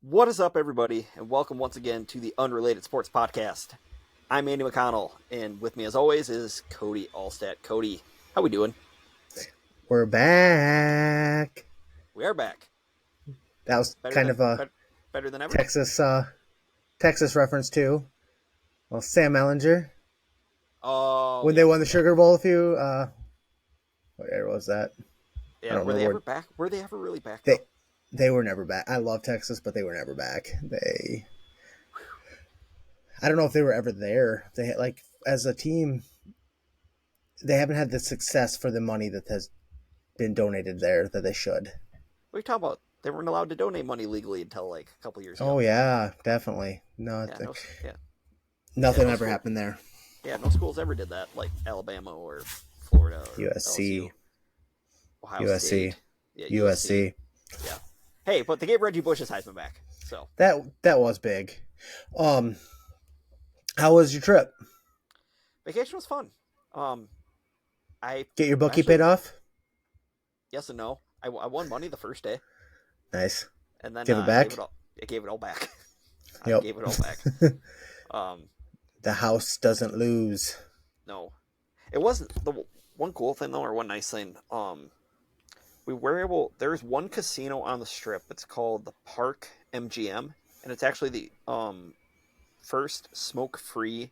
What is up, everybody, and welcome once again to the Unrelated Sports Podcast. I'm Andy McConnell, and with me, as always, is Cody Allstat. Cody, how we doing? We're back. We are back. That was Better kind than of a better than ever. Texas reference too. Well, Sam Ellinger Oh, when yeah, they won the Sugar Bowl what year was that? I yeah. don't Were they remember. ever back? Were they ever really back They though? they were never back. I love Texas, but they were never back. I don't know if they were ever there. They like as a team, they haven't had the success for the money that has been donated there that they should. What are you talking about? They weren't allowed to donate money legally until like a couple years ago. Oh yeah, definitely. No, Yeah, nothing no ever school. happened there. Yeah, no schools ever did that, like Alabama or Florida or USC, LSU, Ohio USC, State. Yeah, USC. Yeah. Hey, but they gave Reggie Bush's Heisman back, so That was big. How was your trip? vacation was fun. I Get your bookie actually, paid off? yes and no. I won money the first day, Nice. and then Give it back? I gave it all back. I Yep. gave it all back. The house doesn't lose. No, it wasn't the one cool thing though, or one nice thing. We were able. There's one casino on the strip. It's called the Park MGM, and it's actually the first smoke-free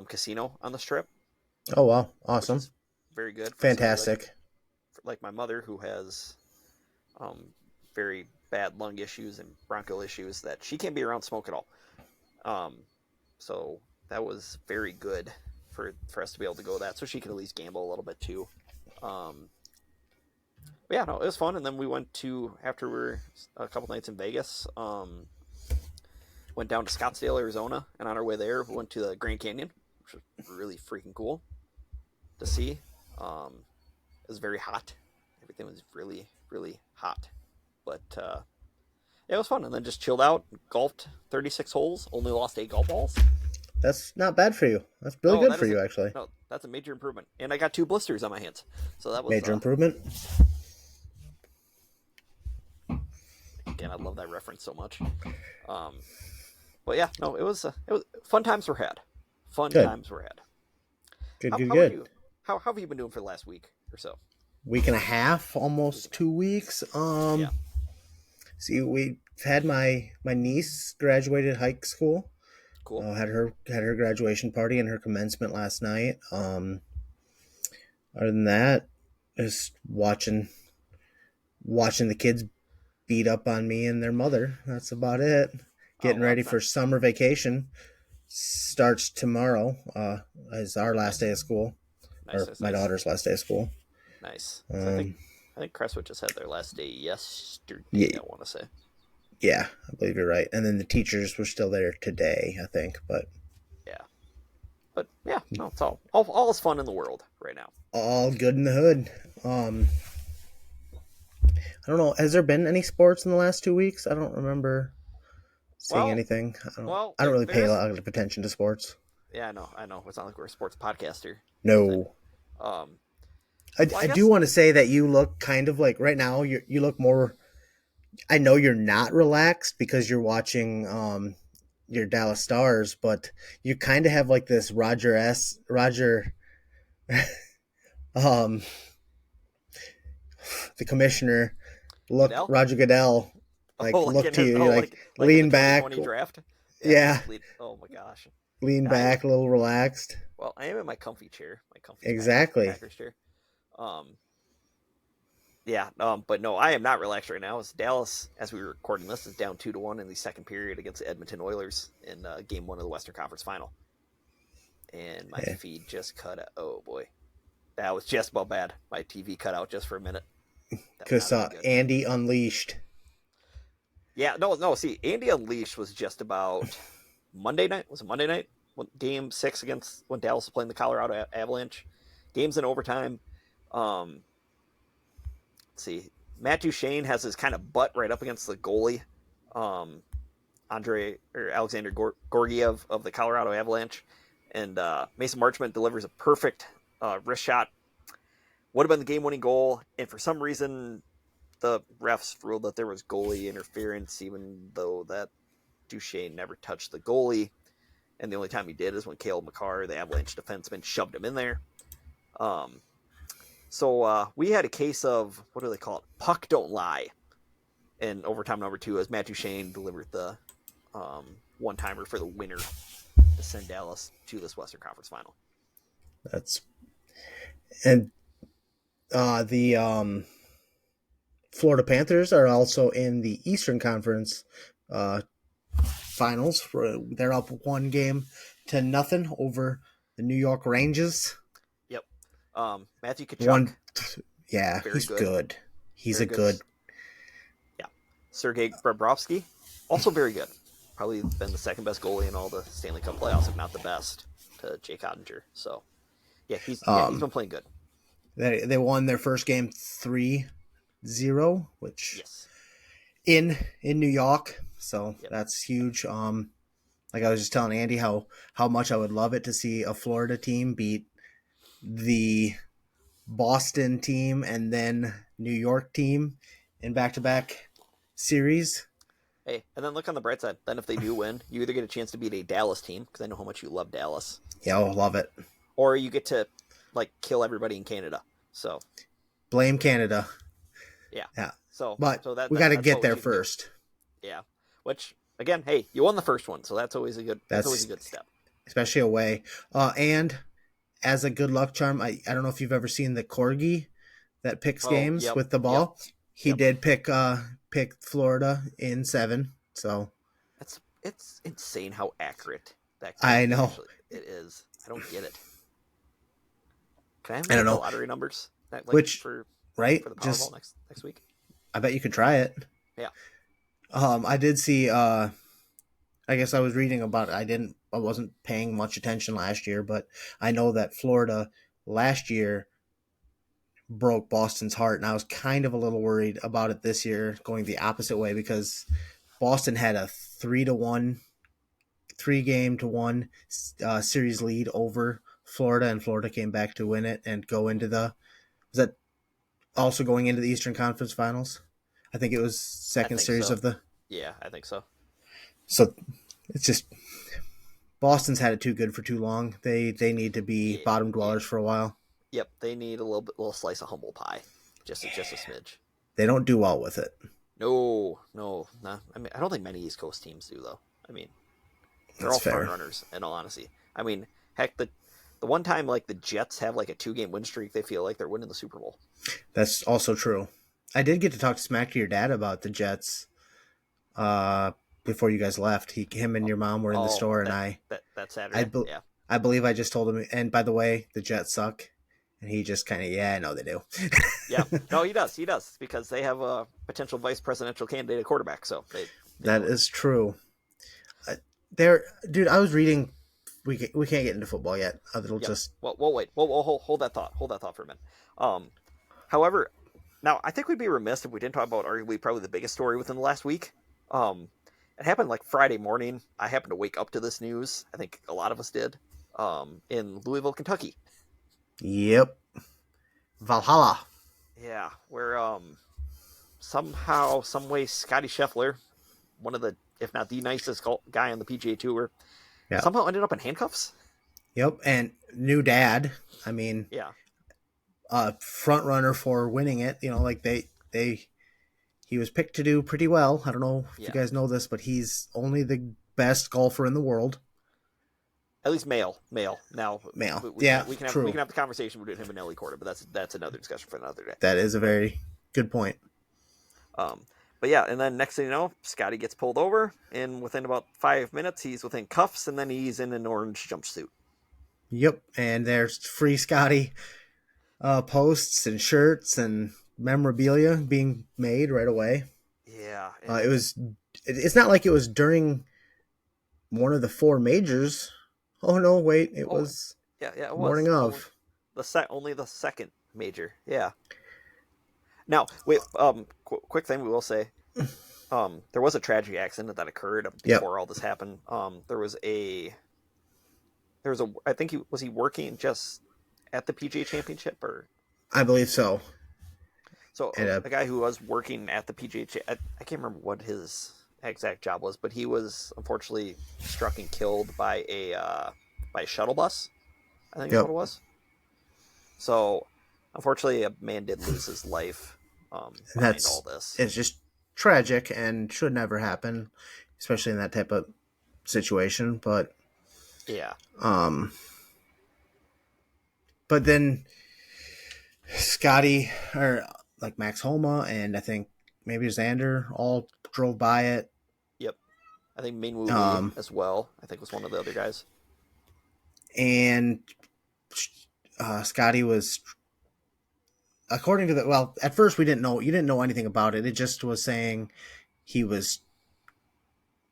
casino on the strip. Oh, wow. Which Awesome. is very good. For Fantastic. like my mother, who has very bad lung issues and bronchial issues, that she can't be around smoke at all. So that was very good for us to be able to go that, so she could at least gamble a little bit too. But yeah, no, it was fun. And then we went to, after we were a couple nights in Vegas, went down to Scottsdale, Arizona, and on our way there, we went to the Grand Canyon, which was really freaking cool to see. It was very hot. Everything was really, really hot. But yeah, it was fun. And then just chilled out, golfed 36 holes, only lost 8 golf balls. That's not bad for you. That's really good for you, actually. No, that's a major improvement. And I got 2 blisters on my hands. So that was Major improvement. Again, I love that reference so much. But yeah, no, it was fun times were had. Fun Good. times were had. Good, How are good. you? How have you been doing for the last week or so? Week and a half, almost 2 weeks. Yeah. See, we had my niece graduated high school. Cool. Had her graduation party and her commencement last night. Other than that, just watching the kids beat up on me and their mother. That's about it. Getting ready for summer vacation. Starts tomorrow. Is our last day of school, or my daughter's last day of school. Nice. So I think Crestwood just had their last day yesterday. Yeah. I want to say. Yeah, I believe you're right. And then the teachers were still there today, I think. But yeah, no, it's all is fun in the world right now. All good in the hood. I don't know. Has there been any sports in the last 2 weeks? I don't remember seeing anything. I don't really pay a lot of attention to sports. Yeah, I know. It's not like we're a sports podcaster. No. I do want to say that you look kind of like right now. You look more. I know you're not relaxed because you're watching your Dallas Stars, but you kind of have like this Roger, the commissioner look. Goodell? Roger Goodell, look to you, like lean back. Draft. Yeah. Oh my gosh. Lean back, a little relaxed. Well, I am in my comfy chair. Exactly. Packers chair. Yeah, but no, I am not relaxed right now. It's Dallas, as we were recording this, is down 2-1 in the second period against the Edmonton Oilers in Game 1 of the Western Conference Final. And my feed just cut out. Oh, boy. That was just about bad. My TV cut out just for a minute. Because Andy Unleashed. Yeah, no, see, Andy Unleashed was just about Monday night. Was it Monday night? Game 6 against when Dallas was playing the Colorado Avalanche. Games in overtime. Let's see. Matt Duchene has his kind of butt right up against the goalie, Alexander Gorgiev of the Colorado Avalanche, and Mason Marchment delivers a perfect wrist shot. Would have been the game-winning goal, and for some reason, the refs ruled that there was goalie interference, even though that Duchesne never touched the goalie, and the only time he did is when Cale Makar, the Avalanche defenseman, shoved him in there. So we had a case of, what do they call it? Puck don't lie. In overtime number 2, as Matt Duchesne delivered the one-timer for the winner to send Dallas to this Western Conference Final. That's and the Florida Panthers are also in the Eastern Conference Finals. They're up 1-0 over the New York Rangers. Yep. Matthew Tkachuk. Yeah, he's good. He's very good. Yeah. Sergei Bobrovsky, also very good. Probably been the second best goalie in all the Stanley Cup playoffs, if not the best, to Jake Ottinger. So, yeah, he's been playing good. They won their first game 3-0, which yes. in New York, so that's huge. Like I was just telling Andy how much I would love it to see a Florida team beat the Boston team and then New York team in back-to-back series. Hey, and then look on the bright side. Then if they do win, you either get a chance to beat a Dallas team, because I know how much you love Dallas. Yeah, I love it. Or you get to, kill everybody in Canada. So blame Canada. Yeah. But we got to get there first. Yeah. Which, again, hey, you won the first one, so that's always a good step. Especially away. And as a good luck charm, I don't know if you've ever seen the Corgi that picks games with the ball. Yep. He did pick Florida in 7, so it's insane how accurate that I know it is. I don't get it. Can I have the lottery numbers? For the Powerball next week? I bet you could try it. Yeah. I did see. I guess I was reading about it. I wasn't paying much attention last year, but I know that Florida last year broke Boston's heart, and I was kind of a little worried about it this year, going the opposite way, because Boston had a 3-1 series lead over Florida, and Florida came back to win it and go into the Eastern Conference Finals. I think it was second series of the. Yeah, I think so. So it's just Boston's had it too good for too long. They need to be bottom dwellers for a while. Yep, they need a little slice of humble pie, just a smidge. They don't do well with it. No. I mean, I don't think many East Coast teams do, though. I mean, they're all front runners, in all honesty. I mean, heck, the one time the Jets have a 2-game win streak, they feel like they're winning the Super Bowl. That's also true. I did get to talk smack to your dad about the Jets before you guys left. Him and your mom were in the store, and that Saturday. I believe I just told him. And by the way, the Jets suck. And he just kind of, I know they do. Yeah, no, he does, because they have a potential vice presidential candidate at quarterback. So that is true. Dude, I was reading. We can't get into football yet. It'll just. Well, wait. Hold that thought. Hold that thought for a minute. However, now I think we'd be remiss if we didn't talk about arguably probably the biggest story within the last week. It happened Friday morning. I happened to wake up to this news. I think a lot of us did. In Louisville, Kentucky. Yep. Valhalla. Yeah, where somehow, some way, Scottie Scheffler, one of the, if not the nicest guy on the PGA Tour, somehow ended up in handcuffs. Yep, and new dad. I mean, front runner for winning it. He was picked to do pretty well. I don't know if you guys know this, but he's only the best golfer in the world. At least male. Now, male. We can have the conversation between him and Nelly Korda, but that's another discussion for another day. That is a very good point. But yeah, and then next thing you know, Scotty gets pulled over, and within about 5 minutes, he's within cuffs, and then he's in an orange jumpsuit. Yep, and there's free Scotty posts and shirts and memorabilia being made right away. Yeah, It's not like it was during one of the 4 majors. Oh no! Wait, it was. Yeah, it was morning of only the second major. Yeah. Now, wait. Quick thing we will say, there was a tragic accident that occurred before all this happened. There was a. I think he working just at the PGA Championship, or. I believe so. So And a guy who was working at the PGA, I can't remember what his exact job was, but he was unfortunately struck and killed by a shuttle bus. I think is what yep, it was. So unfortunately, a man did lose his life and behind all that's this. it's just tragic and should never happen, especially in that type of situation. Yeah. Um, but then Scotty or like Max Homa and I think maybe Xander all drove by it. Yep. I think Minwoo Lee Um, as well. I think was one of the other guys. and Scotty was, according to the, well, at first we didn't know, you didn't know anything about it. It just was saying he was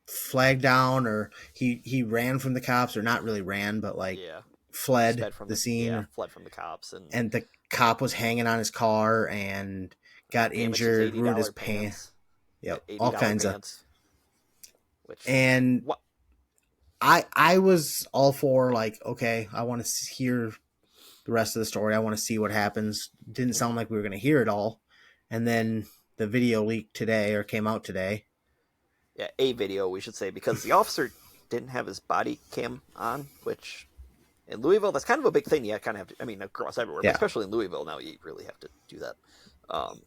flagged down or he ran from the cops, or not really ran, but like Yeah. fled Sped from the the yeah scene, fled from the cops and the cop was hanging on his car and got damaged his injured, eighty ruined his dollar pants. pants. Yeah, Yep, all $80 kinds of. pants. Which And what? I was all for like, okay, I want to hear the rest of the story. I want to see what happens. Didn't Mm-hmm. sound like we were going to hear it all. And then the video leaked today, or came out today. Yeah, a video we should say, because the officer didn't have his body cam on, which in Louisville that's kind of a big thing. You kind of have to. I mean, across everywhere, but Yeah. especially in Louisville now, you really have to do that. Um,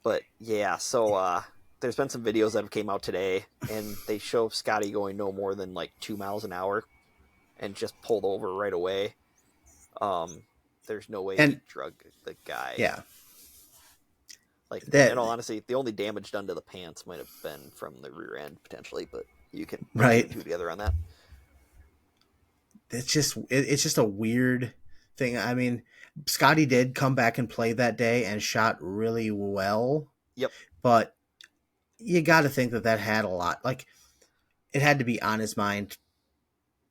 but yeah, so there's been some videos that have came out today, and they show Scotty going no more than like 2 miles an hour, and just pulled over right away. Um, there's no way he And drugged the guy. yeah, Like, that in all honesty, the only damage done to the pants might have been from the rear end potentially, but you can put two right. and two together on that. It's just a weird thing. I mean, Scotty did come back and play that day and shot really well, Yep. but you got to think that had a lot. Like, it had to be on his mind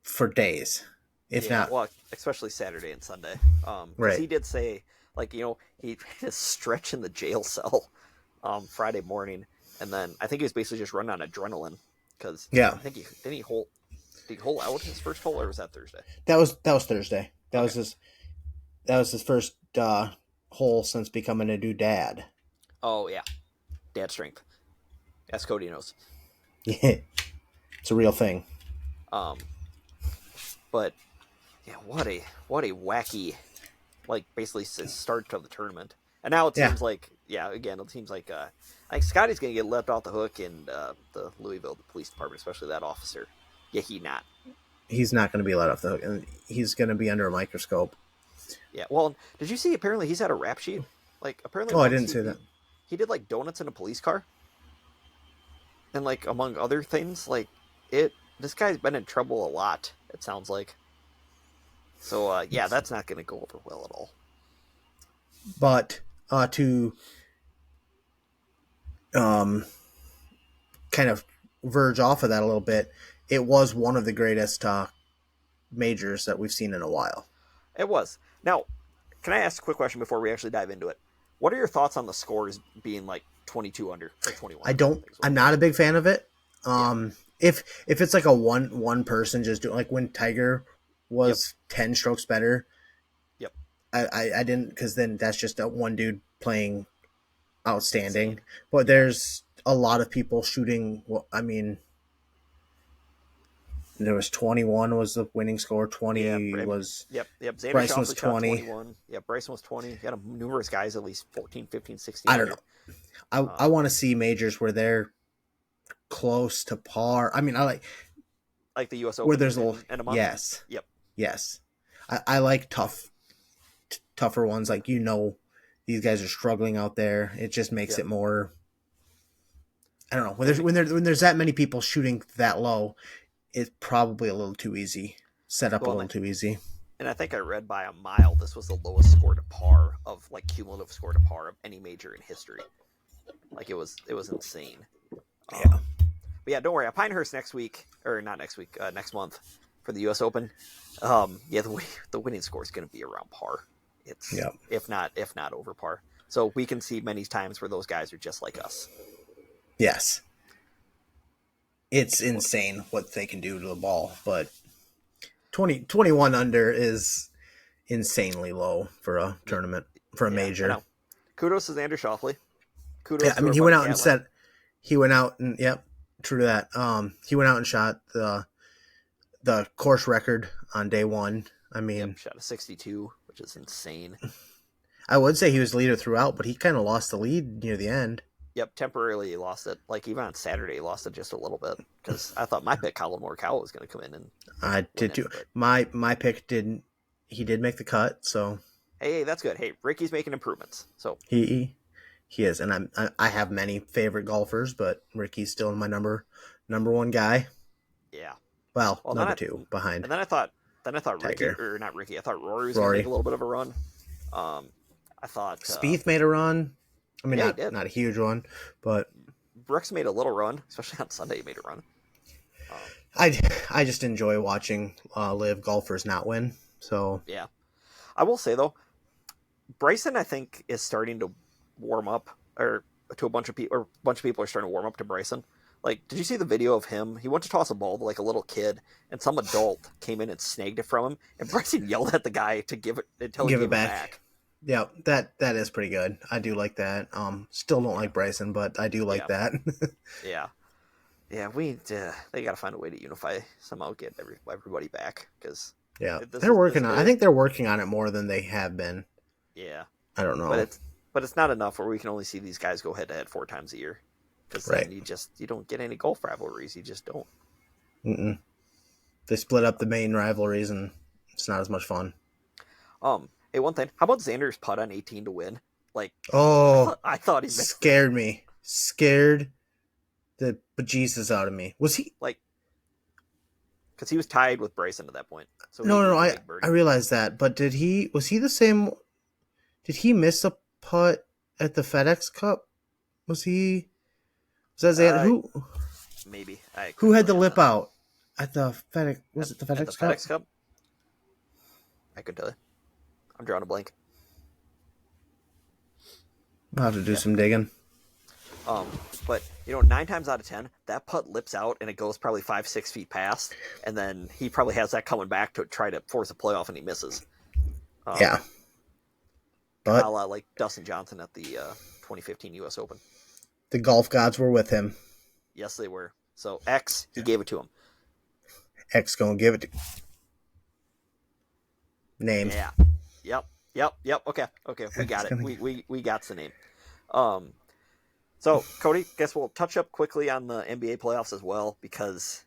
for days, if Yeah. not. Well, especially Saturday and Sunday. Because Right. he did say, like, he had a stretch in the jail cell, Friday morning, and then I think he was basically just running on adrenaline because Yeah. I think he didn't he hold did he hole out his first hole, or was that Thursday? That was Thursday. Okay. That was his first hole since becoming a new dad. Oh yeah, dad strength. As Cody knows. Yeah, it's a real thing. Um, but yeah, what a wacky, like, basically start to the tournament. And now it Yeah, seems like, yeah, again, it seems like Scotty's gonna get left off the hook in the Louisville Police Department, especially that officer. Yeah, he not. he's not going to be let off the hook, and he's going to be under a microscope. Yeah. Well, did you see? Apparently, he's had a rap sheet. Like, apparently, Oh, I once didn't say that. he did like donuts in a police car, and like among other things, like it. This guy's been in trouble a lot. It sounds like. So yeah, that's not gonna go over well at all. But to um, kind of verge off of that a little bit, it was one of the greatest majors that we've seen in a while. It was. Now, can I ask a quick question before we actually dive into it? What are your thoughts on the scores being like 22 under or 21 I under? don't. I'm not a big fan of it. Yeah. If it's like a one person just doing, like when Tiger Yep. was 10 strokes better, Yep. I didn't, because then that's just a one dude playing outstanding. Insane. But Yeah. there's a lot of people shooting. Well, I mean, there was 21 was the winning score. 20 Yeah. was Yep. Yep. Xander Bryson was Schauffele shot 20. 21. Yeah. Bryson was 20. You got numerous guys at least 14, 15, 16 I don't under. know. I want to see majors where they're close to par. I mean, I like the U.S. where Open there's in a month. yes, Yep. yes. I like tougher ones. Like, these guys are struggling out there. It just makes Yep. it more. I don't know, when there's that many people shooting that low, it's probably a little too easy. Set up a little too easy. And I think I read by a mile this was the lowest score to par of, like, cumulative score to par of any major in history. Like, it was insane. Yeah. But yeah, don't worry. At Pinehurst next week, or not next week, next month for the U.S. Open. Yeah, the winning score is going to be around par. It's if not over par. So we can see many times where those guys are just like us. Yes. It's insane what they can do to the ball, but 21 under is insanely low for a tournament, for a major. kudos to Xander Schauffele. Yeah, Kudos I to mean, our he went buddy out and Catlin. said he went out and yep, true to that. He went out and shot the course record on day one. I Yep, mean, shot a 62, which is insane. I would say he was the leader throughout, but he kind of lost the lead near the end. Yep, temporarily lost it. Like even on Saturday, he lost it just a little bit because I thought my pick Colin Morikawa was going to come in and I win did it. too. But My pick didn't. He did make the cut, so hey, that's good. Hey, Ricky's making improvements. So he is, and I have many favorite golfers, but Ricky's still my number one guy. yeah. Well, Well, number two behind and then I thought Ricky Tiger. or not Ricky. I thought Rory was going to make Rory. a little bit of a run. Um, I thought Spieth made a run. I mean, yeah, he did. not a huge one, but Brooks made a little run, especially on Sunday. He made a run. Um, I just enjoy watching live golfers not win. So yeah, I will say though, Bryson I think is starting to warm up, or to a bunch of people, or a bunch of people are starting to warm up to Bryson. Like, did you see the video of him? He went to toss a ball to like a little kid, and some adult came in and snagged it from him, and Bryson yelled at the guy to give it until he give gave it it back. back. Yeah, that is pretty good. I do like that. Still don't like Bryson, but I do like Yeah, that. yeah, yeah. They got to find a way to unify somehow, get everybody back because Yeah, this they're is this working on. I good. think they're working on it more than they have been. Yeah, I don't but know. it's not enough where we can only see these guys go head to head 4 times a year because then Right. you don't get any golf rivalries. You just don't. Mm-mm. They split up the main rivalries, and it's not as much fun. Hey, one thing. How about Xander's putt on 18 to win? Like, Oh, I thought he missed it. scared me. Scared the bejesus out of me. Was he? Like, because he was tied with Bryson at that point, so he No, no, needed no. a I big I birdie. realized that, but did he? Was he the same? Did he miss a putt at the FedEx Cup? Was he? Was that Xander? Uh, Maybe I Who couldn't had tell the you on lip that. out at the FedEx? Was it the At the FedEx Cup? FedEx Cup, I couldn't tell you. I'm drawing a blank. I'll have to do Yeah. some digging. But 9 times out of 10, that putt lips out and it goes probably 5-6 feet past, and then he probably has that coming back to try to force a playoff and he misses. Um, Yeah, but a la like Dustin Johnson at the 2015 U.S. Open. the golf gods were with him. Yes, they were. So X, he gave it to him. X gonna give it to name. Yeah. Yep. Yep. Okay. We got it. We got the name. Um. So Cody, guess we'll touch up quickly on the NBA playoffs as well because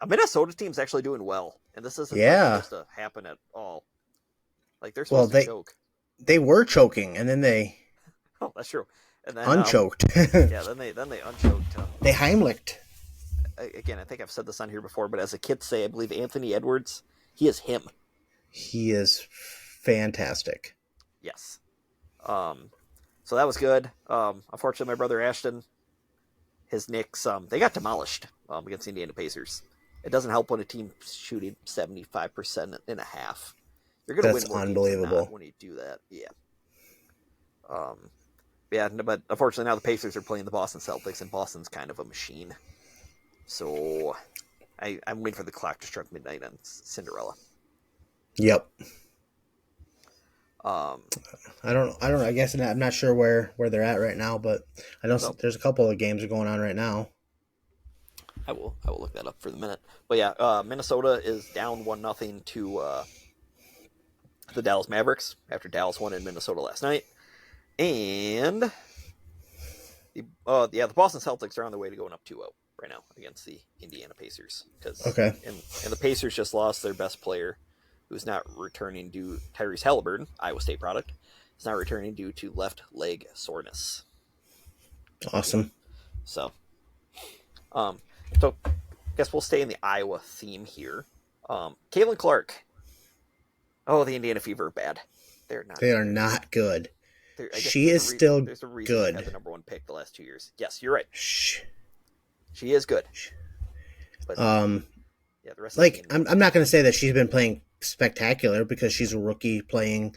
a Minnesota team's actually doing well, and this isn't like, Yeah. supposed to happen at all. Like they're Well, supposed to choke. they were choking, and then they Oh, that's true. And then unchoked. yeah, then they unchoked. They Heimlicked. Again, I think I've said this on here before, but as the kids say, I believe Anthony Edwards, he is him. He is fantastic. Yes. So that was good. Unfortunately, my brother Ashton, his Knicks, they got demolished against the Indiana Pacers. It doesn't help when a team's shooting 75% and a half. You're going to win That's more games than unbelievable. not when you do that. Yeah. Yeah, but unfortunately now the Pacers are playing the Boston Celtics, and Boston's kind of a machine. So I'm waiting for the clock to strike midnight on Cinderella. Yep. Um, I don't know. I guess I'm not sure where they're at right now, but I know so there's a couple of games going on right now. I will look that up for the minute. But yeah, Minnesota is down 1-0 to the Dallas Mavericks after Dallas won in Minnesota last night, and the Boston Celtics are on their way to going up 2-0 right now against the Indiana Pacers because Okay. and the Pacers just lost their best player, who's not returning due Tyrese Halliburton, Iowa State product, is not returning due to left leg soreness. Awesome. So, so I guess we'll stay in the Iowa theme here. Caitlin Clark. Oh, the Indiana Fever are bad. They're not. They are not good. She there's is still there's a reason good. she had the number one pick the last 2 years. Yes, you're right. Shh. She is good. But yeah, the rest Like of the team, I'm not going to say that she's been playing spectacular because she's a rookie playing.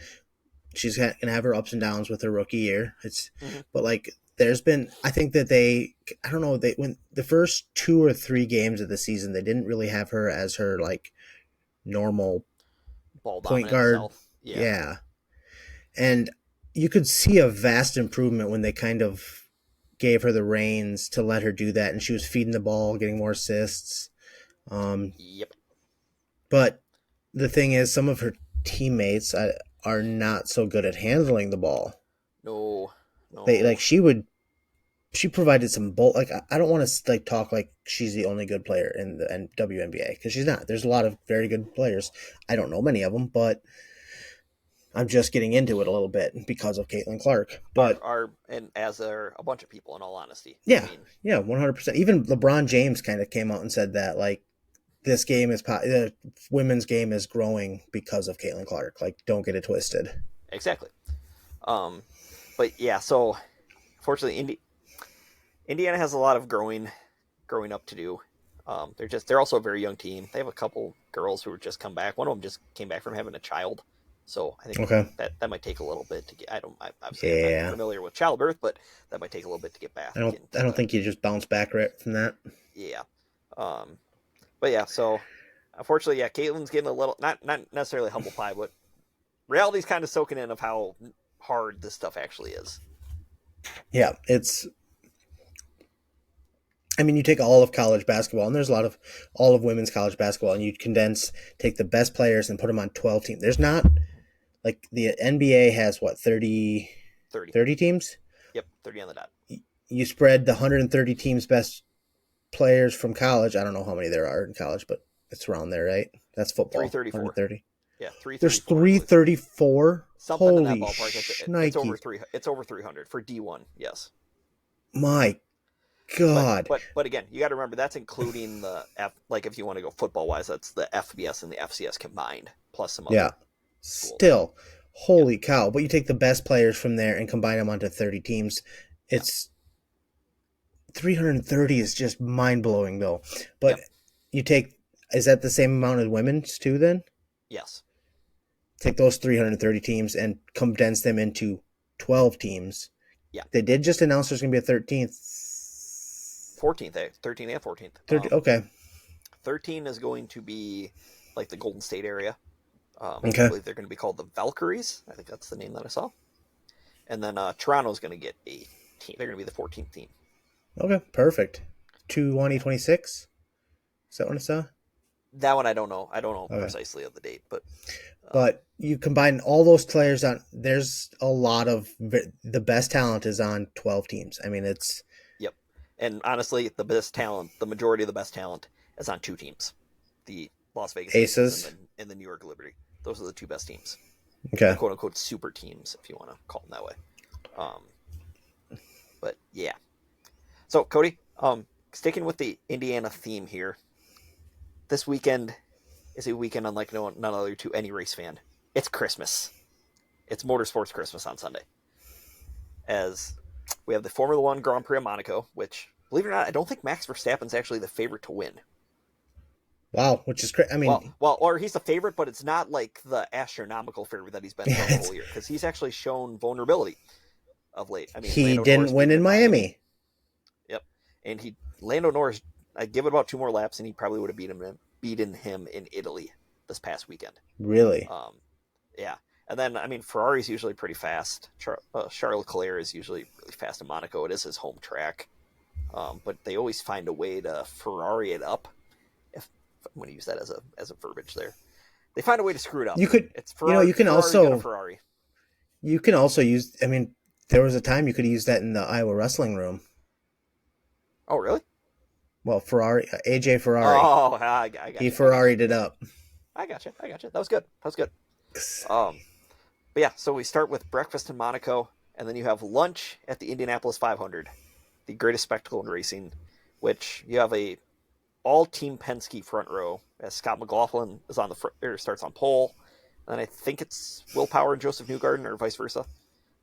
She's going to have her ups and downs with her rookie year. But like there's been, I think that I don't know, when the first 2 or 3 games of the season, they didn't really have her as her like normal ball point dominant guard. self. Yeah. Yeah. And you could see a vast improvement when they kind of gave her the reins to let her do that, and she was feeding the ball, getting more assists. Um, Yep. but the thing is, some of her teammates are not so good at handling the ball. No. They No. she provided some bolt. Like I don't want to like talk like she's the only good player in the WNBA because she's not. There's a lot of very good players. I don't know many of them, but I'm just getting into it a little bit because of Caitlin Clark. But And as are a bunch of people, in all honesty. I yeah, mean, yeah, 100%. Even LeBron James kind of came out and said that like this game is the women's game is growing because of Caitlin Clark. Like, don't get it twisted. exactly. Um, but yeah, so fortunately, Indiana has a lot of growing up to do. They're also a very young team. They have a couple girls who have just come back. One of them just came back from having a child, so I think Okay. that might take a little bit to get. Obviously I'm not Yeah. familiar with childbirth, but that might take a little bit to get back I into don't think you just bounce back right from that. yeah. Um, but yeah, so unfortunately, yeah, Caitlin's getting a little not necessarily humble pie, but reality's kind of soaking in of how hard this stuff actually is. Yeah, it's I mean, you take all of college basketball, and there's a lot of all of women's college basketball, and you condense, take the best players and put them on 12 teams. There's not like the NBA has what 30. 30 teams. Yep, 30 on the dot. You spread the 130 teams best players from college. I don't know how many there are in college, but it's around there, right? That's football. 334. 130. Yeah, There's 334. I believe. 334. Something in that Holy ballpark. It's over shnikes. three. It's over 300 for D1. Yes, My but God. but again, you got to remember that's including the F. Like if you want to go football wise, that's the FBS and the FCS combined plus some Yeah. other schools. Still, Yeah, holy cow. But you take the best players from there and combine them onto 30 teams. yeah, It's 330 is just mind blowing, though. But yep, you take, is that the same amount as women's too, then? yes, Take those 330 teams and condense them into 12 teams. yeah. They did just announce there's going to be a 13th. 14th, 13th and 14th. 13, okay. 13 is going to be like the Golden State area. I Okay. believe they're going to be called the Valkyries. I think that's the name that I saw. And then Toronto's going to get a team. They're going to be the 14th team. Okay. Perfect. Yeah. 2026. Is that what I saw? That one I don't know. I don't know Okay. precisely of the date, but But you combine all those players on. There's a lot of the best talent is on 12 teams. I mean, it's yep. And honestly, the best talent, the majority of the best talent, is on two teams: the Las Vegas Aces aces. and the New York Liberty. Those are the two best teams, the Okay. quote unquote super teams, if you want to call them that way. Um, but yeah. So Cody, sticking with the Indiana theme here, this weekend is a weekend unlike none other to any race fan. It's Christmas. It's motorsports Christmas on Sunday. As we have the Formula One Grand Prix of Monaco, which, believe it or not, I don't think Max Verstappen's actually the favorite to win. Wow, which is great. I mean, Or he's the favorite, but it's not like the astronomical favorite that he's been throughout the whole year, because he's actually shown vulnerability of late. I mean, he Lando Norris didn't beat win him in Miami. Yep, and Lando Norris. I'd give it about two more laps, and he probably would have beaten him in Italy this past weekend. Really? Um, yeah, and then I mean, Ferrari's usually pretty fast. Charles Leclerc is usually really fast in Monaco. It is his home track, but they always find a way to Ferrari it up. If I'm going to use that as a verbiage there, they find a way to screw it up. You could, It's Ferrari. you can Ferrari also, Ferrari. you can also use. I mean, there was a time you could use that in the Iowa wrestling room. Oh, really? Well, Ferrari, AJ Ferrari, Oh, I got he you. Ferrari'd it up. I got you. That was good. Um, but yeah, so we start with breakfast in Monaco, and then you have lunch at the Indianapolis 500, the greatest spectacle in racing, which you have a all-team Penske front row as Scott McLaughlin is on the front, or starts on pole, and I think it's Will Power and Joseph Newgarden, or vice versa.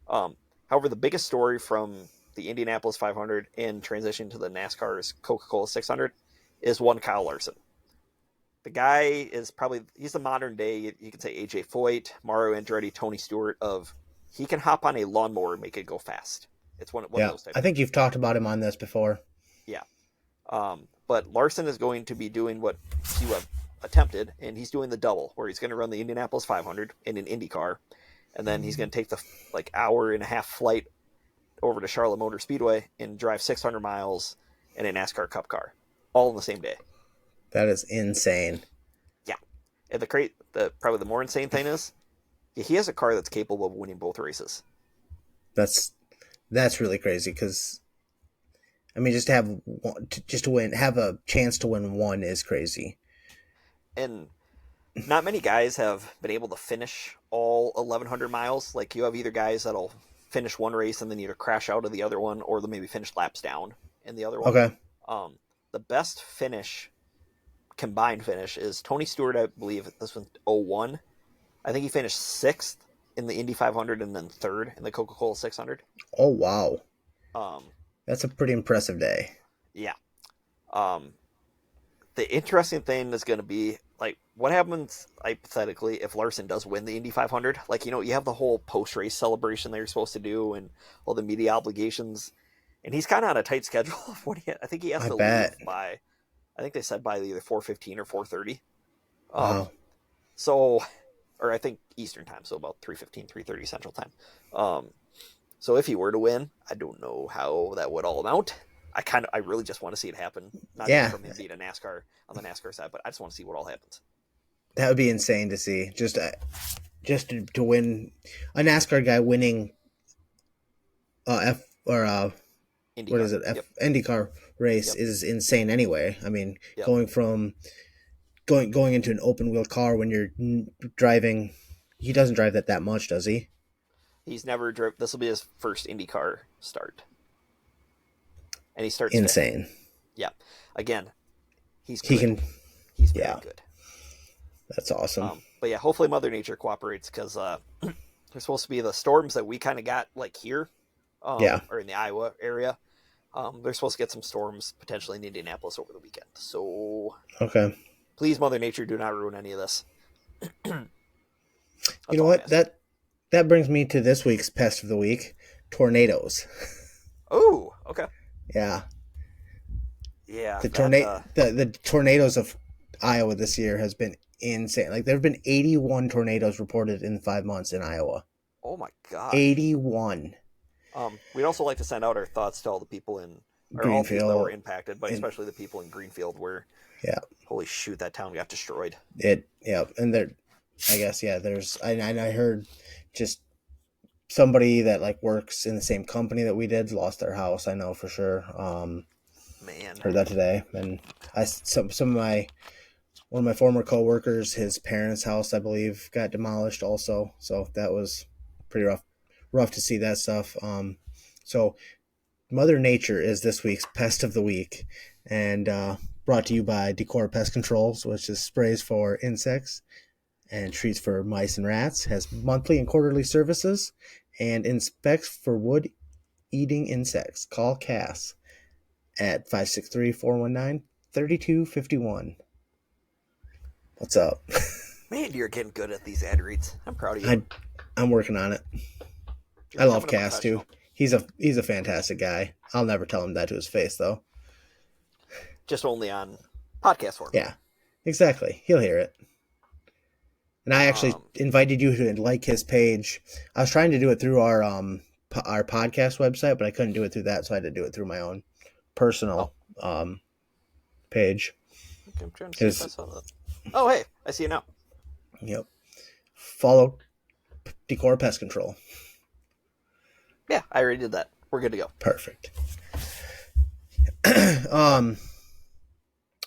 Um, However, the biggest story from the Indianapolis 500 in transition to the NASCAR's Coca-Cola 600 is one Kyle Larson. The guy is he's the modern day, you can say AJ Foyt, Mario Andretti, Tony Stewart of he can hop on a lawnmower and make it go fast. It's one of Yeah, those type I of think you've talked about him on this before. yeah. But Larson is going to be doing what you have attempted, and he's doing the double, where he's going to run the Indianapolis 500 in an Indy car, and then he's going to take the like hour and a half flight over to Charlotte Motor Speedway and drive 600 miles in a NASCAR Cup car, all in the same day. That is insane. Yeah, and the probably the more insane thing is he has a car that's capable of winning both races. That's really crazy because I mean, just to win, have a chance to win one is crazy. And not many guys have been able to finish all 1,100 miles. Like you have either guys that'll finish one race and then either crash out of the other one, or they'll maybe finish laps down in the other one. Okay. The best combined finish, is Tony Stewart. I believe this one's 01. I think he finished sixth in the Indy 500 and then third in the Coca-Cola 600. Oh wow, Um, that's a pretty impressive day. yeah. Um, the interesting thing is going to be like what happens hypothetically if Larson does win the Indy 500. Like you have the whole post race celebration that you're supposed to do and all the media obligations, and he's kind of on a tight schedule. I think he has I to bet. leave by. I think they said by either 4:15 or 4:30. Wow. So, or I think Eastern time, so about 3:15, 3:30 Central time. So if he were to win, I don't know how that would all amount. I really just want to see it happen. Not Yeah. from him being a NASCAR on the NASCAR side, but I just want to see what all happens. That would be insane to see. To win a NASCAR guy winning F or IndyCar. what is it? Yep. IndyCar race Yep. is insane anyway. I mean, Yep. going into an open wheel car when you're driving, he doesn't drive that much, does he? He's never driven. This will be his first IndyCar start, and he starts Insane. fifth. Yeah. Again, he's good. He can. He's very Yeah. good. That's awesome. But yeah, hopefully Mother Nature cooperates because there's supposed to be the storms that we kind of got like here, Yeah. or in the Iowa area. They're supposed to get some storms potentially in Indianapolis over the weekend. So Okay. please, Mother Nature, do not ruin any of this. You know what? That brings me to this week's pest of the week: tornadoes. Oh, okay. Yeah. Yeah. The tornadoes of Iowa this year has been insane. Like there have been 81 tornadoes reported in 5 months in Iowa. Oh my gosh. 81. We'd also like to send out our thoughts to all the people in or all people Greenfield that were impacted, but especially the people in Greenfield where Yeah. holy shoot, that town got destroyed. And there, I guess, yeah, I heard just somebody that like works in the same company that we did lost their house. I know for sure. Man. Heard that today. And some of one of my former coworkers, his parents' house, I believe, got demolished also. So that was pretty rough to see that stuff. So Mother Nature is this week's pest of the week, and brought to you by Decor Pest Controls, which is sprays for insects and treats for mice and rats, has monthly and quarterly services, and inspects for wood-eating insects. Call Cass at 563-419-3251. What's up? Man, you're getting good at these ad reads. I'm proud of you. I'm working on it. You're I love becoming a Cass too. He's a fantastic guy. I'll never tell him that to his face though. Just only on podcast form. Yeah, exactly. He'll hear it. And I actually invited you to like his page. I was trying to do it through our podcast website, but I couldn't do it through that, so I had to do it through my own personal page. Okay, I'm trying to see if I saw that. Oh, hey, I see it now. Yep. Follow Decor Pest Control. Yeah, I already did that. We're good to go. Perfect.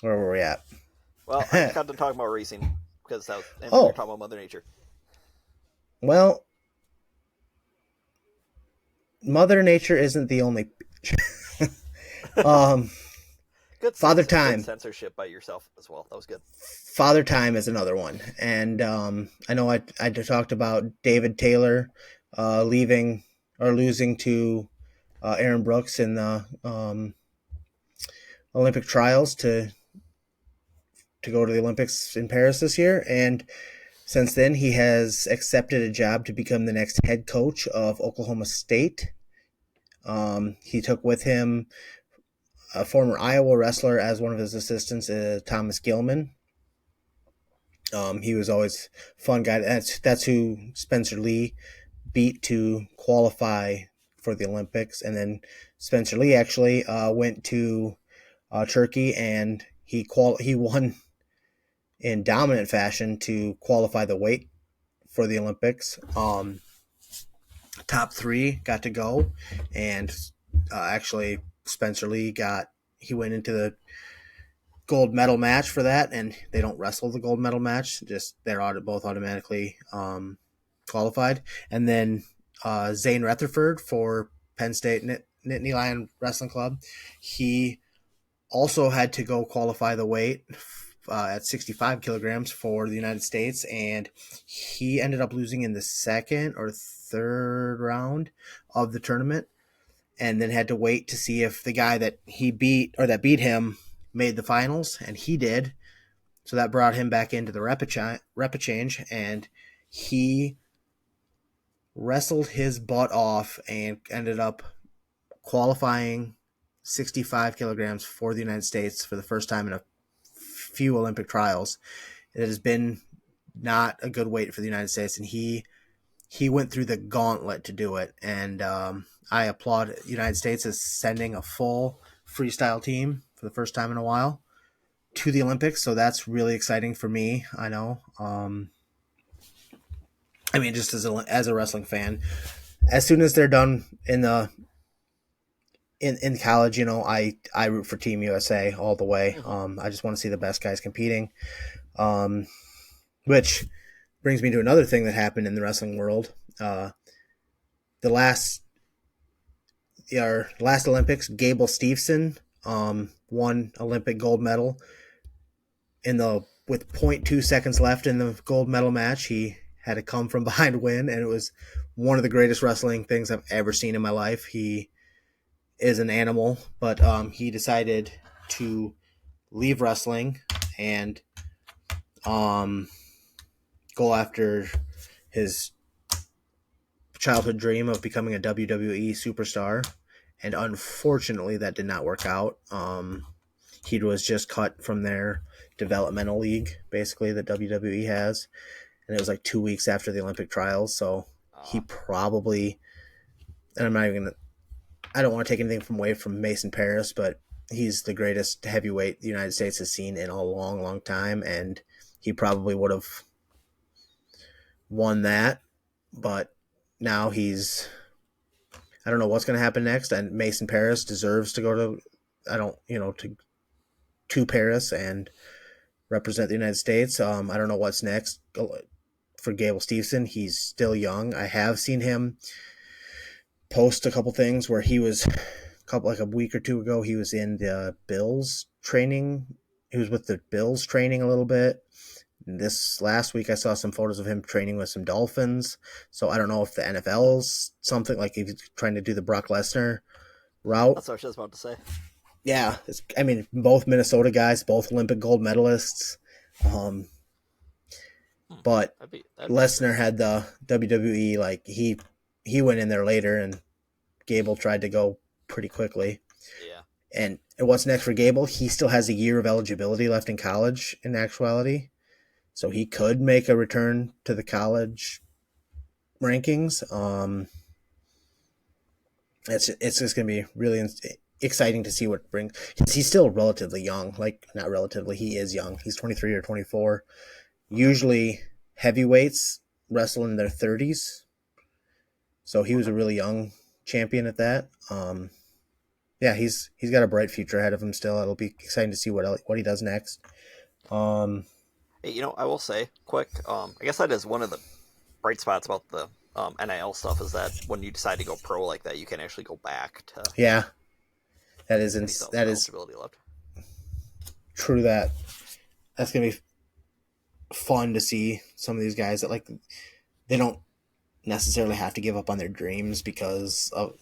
Where were we at? Well, I got to talk about racing because we were talking about Mother Nature. Well, Mother Nature isn't the only. Good Father Time. Good censorship by yourself as well. That was good. Father Time is another one, and I know I talked about David Taylor leaving or losing to Aaron Brooks in the Olympic trials to go to the Olympics in Paris this year, and since then he has accepted a job to become the next head coach of Oklahoma State. He took with him a former Iowa wrestler as one of his assistants, Thomas Gilman. He was always a fun guy. That's who Spencer Lee beat to qualify for the Olympics, and then Spencer Lee actually went to Turkey, and he won in dominant fashion to qualify the weight for the Olympics. Top three got to go, and actually Spencer Lee he went into the gold medal match for that, and they don't wrestle the gold medal match; just they're both automatically qualified. And then Zane Rutherford for Penn State Nittany Lion Wrestling Club, he also had to go qualify the weight at 65 kilograms for the United States, and he ended up losing in the second or third round of the tournament, and then had to wait to see if the guy that he beat or that beat him made the finals, and he did. So that brought him back into the repechage, and he wrestled his butt off and ended up qualifying 65 kilograms for the United States for the first time in a few Olympic trials. It has been not a good weight for the United States, and he went through the gauntlet to do it. And I applaud the United States as sending a full freestyle team for the first time in a while to the Olympics. So that's really exciting for me. I know. I mean, just as a wrestling fan, as soon as they're done in college, I root for Team USA all the way. I just want to see the best guys competing. Which brings me to another thing that happened in the wrestling world. The last Olympics, Gable Steveson won Olympic gold medal with 0.2 seconds left in the gold medal match. He had a come from behind win, and it was one of the greatest wrestling things I've ever seen in my life. He is an animal, but he decided to leave wrestling and go after his childhood dream of becoming a WWE superstar, and unfortunately that did not work out. He was just cut from their developmental league, basically, that WWE has, and it was like 2 weeks after the Olympic trials, so he probably, and I don't want to take anything away from Mason Paris, but he's the greatest heavyweight the United States has seen in a long, long time, and he probably would have won that, but now I don't know what's going to happen next, and Mason Paris deserves to go to Paris and represent the United States. I don't know what's next for Gable Steveson. He's still young. I have seen him post a couple things where he was a week or two ago. He was in the Bills training. He was with the Bills training a little bit. This last week, I saw some photos of him training with some Dolphins. So I don't know if the NFL's something like if he's trying to do the Brock Lesnar route. That's what I was just about to say. Yeah, both Minnesota guys, both Olympic gold medalists. But that'd be Lesnar had the WWE, like he went in there later, and Gable tried to go pretty quickly. Yeah. And what's next for Gable? He still has a year of eligibility left in college, in actuality. So he could make a return to the college rankings. It's just going to be really exciting to see what it brings. He's still relatively young. Like, not relatively, he is young. He's 23 or 24. Usually heavyweights wrestle in their 30s. So he was a really young champion at that. Yeah, he's got a bright future ahead of him still. It'll be exciting to see what he does next. Hey, I will say, quick, I guess that is one of the bright spots about the NIL stuff is that when you decide to go pro like that, you can actually go back to that is eligibility left. True. That's gonna be fun to see some of these guys that they don't necessarily have to give up on their dreams because of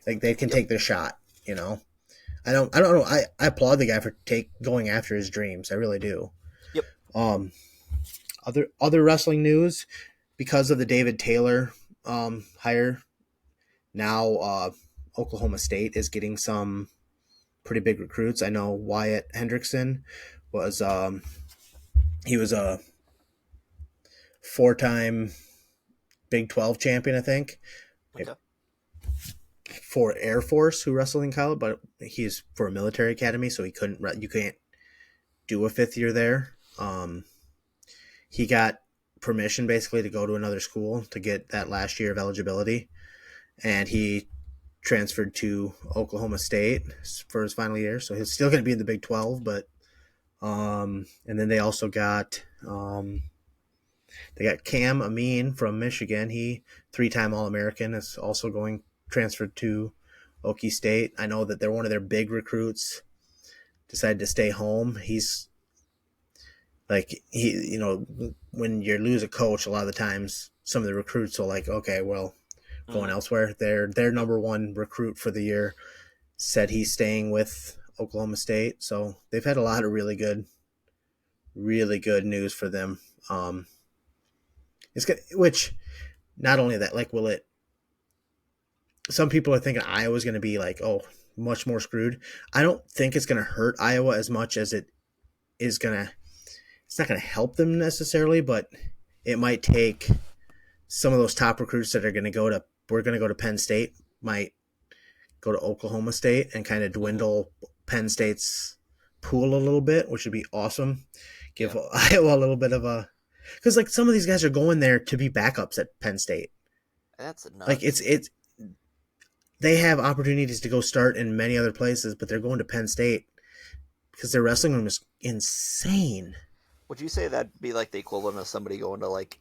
they can take their shot. I don't know. I applaud the guy for going after his dreams. I really do. Yep. Other wrestling news, because of the David Taylor hire, now Oklahoma State is getting some pretty big recruits. I know Wyatt Hendrickson was He was a 4-time Big 12 champion, I think, Okay. for Air Force who wrestled in college, but he's for a military academy, so he couldn't. You can't do a 5th year there. He got permission basically to go to another school to get that last year of eligibility, and he transferred to Oklahoma State for his final year. So he's still going to be in the Big 12, but and then they also got they got Cam Amin from Michigan. He 3-time All-American is also going transferred to Okie State. I know that they're one of their big recruits. Decided to stay home. He's like when you lose a coach, a lot of the times some of the recruits will like, okay, well, going Mm-hmm. elsewhere. Their number one recruit for the year said he's staying with Oklahoma State. So they've had a lot of really good news for them. It's good, which not only that, like, will it? Some people are thinking Iowa's going to be like, oh, much more screwed. I don't think it's going to hurt Iowa as much as it is going to. It's not going to help them necessarily, but it might take some of those top recruits that are going to go to. We're going to go to Penn State. Might go to Oklahoma State and kind of Mm-hmm. dwindle Penn State's pool a little bit, which would be awesome. Yeah. Give Iowa a little bit of a because like some of these guys are going there to be backups at Penn State. That's Like nuts. it's they have opportunities to go start in many other places, but they're going to Penn State because their wrestling room is insane. Would you say that'd be like the equivalent of somebody going to like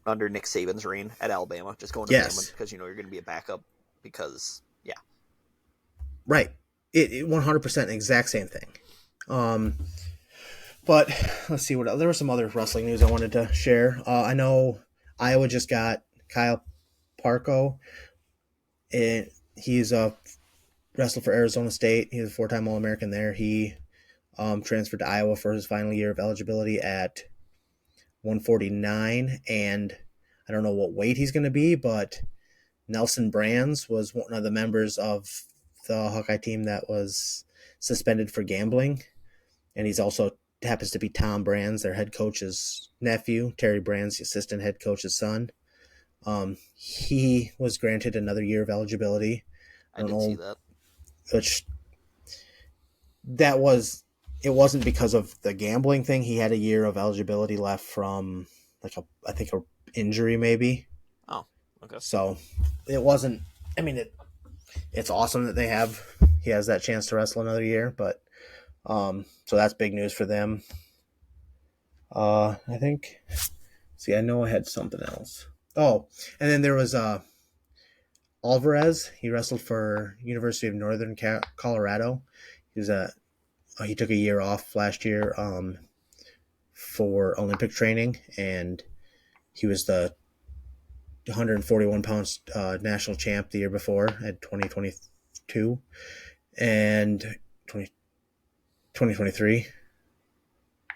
under Nick Saban's reign at Alabama, just going to Bama Yes, because you know you're going to be a backup because yeah. right. It 100% exact same thing. Um, but let's see what else. There was some other wrestling news I wanted to share. I know Iowa just got Kyle Parko, and he's a wrestled for Arizona State. He's a 4-time All American there. He transferred to Iowa for his final year of eligibility at 149, and I don't know what weight he's going to be, but Nelson Brands was one of the members of the Hawkeye team that was suspended for gambling, and he's also happens to be Tom Brands, their head coach's nephew, Terry Brands, the assistant head coach's son. He was granted another year of eligibility. I I don't did see know that. which that was. It wasn't because of the gambling thing. He had a year of eligibility left from like I think a injury maybe. Oh, okay. So it wasn't. I mean, it's awesome that he has that chance to wrestle another year, but so that's big news for them. I think. See, I know I had something else. Oh, and then there was Alvarez. He wrestled for University of Northern Colorado. He was he took a year off last year for Olympic training, and he was the 141 pounds national champ the year before at 2022 and 20, 2023,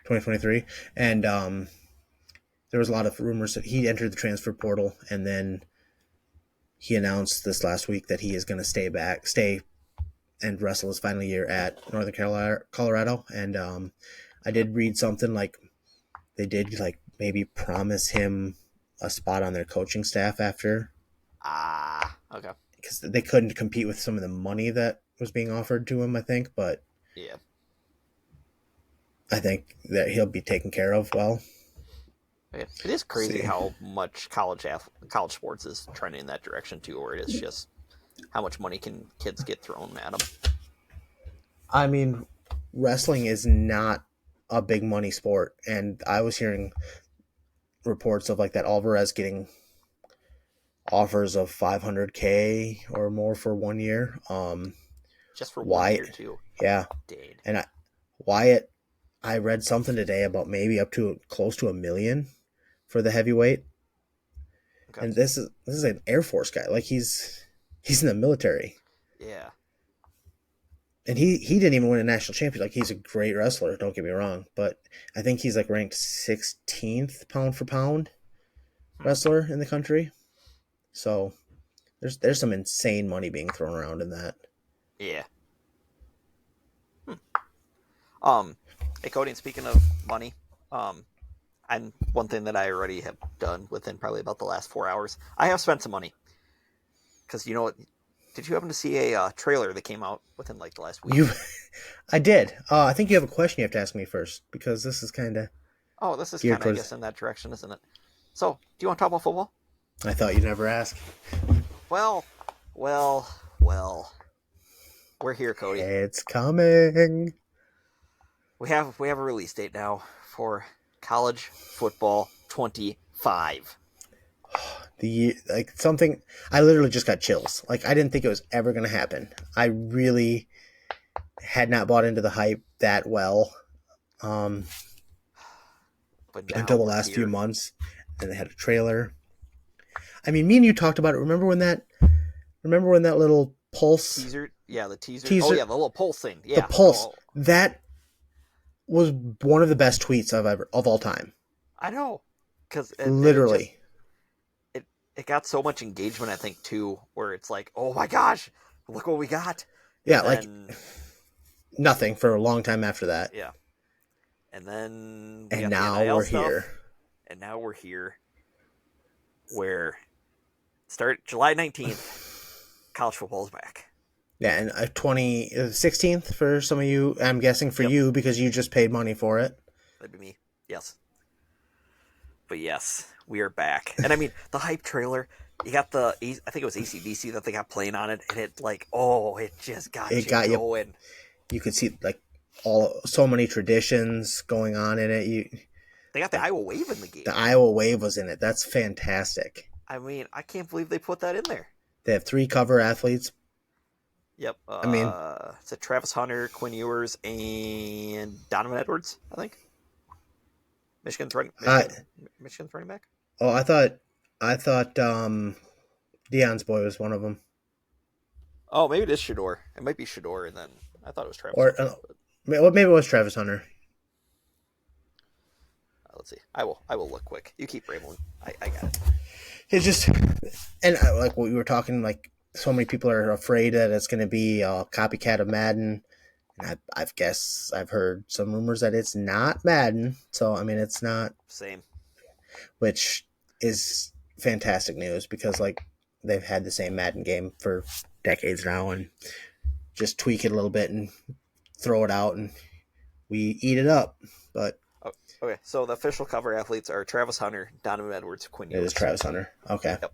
2023, and there was a lot of rumors that he entered the transfer portal, and then he announced this last week that he is going to stay and wrestle his final year at Northern Colorado. And I did read something like they did like maybe promise him a spot on their coaching staff after Ah, okay. because they couldn't compete with some of the money that was being offered to him. I think, but Yeah. I think that he'll be taken care of well. Okay. It is crazy See, how much college sports is trending in that direction too, where it is just how much money can kids get thrown at them. I mean, wrestling is not a big money sport, and I was hearing reports of like that Alvarez getting offers of 500K or more for 1 year. Just for 1 year Wyatt, too. yeah, Dade. and Wyatt, I read something today about maybe up to close to 1 million for the heavyweight, Okay. and this is an Air Force guy, like he's in the military, Yeah. and he didn't even win a national championship. Like he's a great wrestler, don't get me wrong, but I think he's like ranked 16th pound for pound Hmm. wrestler in the country. So there's some insane money being thrown around in that. Yeah. Hmm. Hey Cody, and speaking of money, And one thing that I already have done within probably about the last 4 hours, I have spent some money. Because you know what? Did you happen to see a trailer that came out within like the last week? I did. I think you have a question you have to ask me first because this is kind of Oh, this is geared kind of, I towards. guess, in that direction, isn't it? So, do you want to talk about football? I thought you'd never ask. Well, well. We're here, Cody. It's coming. We have a release date now for college football 25. Something. I literally just got chills. Like I didn't think it was ever going to happen. I really had not bought into the hype that well But now until the we're last few here. months, and they had a trailer. I mean, me and you talked about it. Remember when that little pulse Teaser? Yeah, the teaser. Oh, teaser, yeah, the little pulse thing. the Yeah. pulse Oh, that was one of the best tweets of all time. I know. Because Literally, it got so much engagement, I think, too, where it's like, oh my gosh, look what we got. yeah, And like then, nothing for a long time after that. yeah. And then we And got the now NIL we're stuff. here. And now we're here where start July 19th, college football is back. Yeah, and 16th for some of you. I'm guessing for Yep. you because you just paid money for it. That'd be me. Yes. But yes, we are back. And I mean, the hype trailer, you got I think it was AC/DC that they got playing on it, and it like, oh, it just got It you got you. going. You could see like so many traditions going on in it. They got the Iowa Wave in the game. The Iowa Wave was in it. That's fantastic. I mean, I can't believe they put that in there. They have 3 cover athletes. Yep. I mean, it's a Travis Hunter, Quinn Ewers, and Donovan Edwards, I think. Michigan's running back. oh, I thought Dion's boy was one of them. Oh, maybe it is Shador. It might be Shador, and then I thought it was Travis. Or Hunter, maybe it was Travis Hunter. let's see. I will look quick. You keep rambling. I got it. It's just, and like what we were talking, like so many people are afraid that it's going to be a copycat of Madden. And I've heard some rumors that it's not Madden. So I mean, it's not. Same. Which is fantastic news because like they've had the same Madden game for decades now, and just tweak it a little bit and throw it out, and we eat it up. But Okay, so the official cover athletes are Travis Hunter, Donovan Edwards, Quinn it Ewers. is Travis Hunter. Okay. Yep.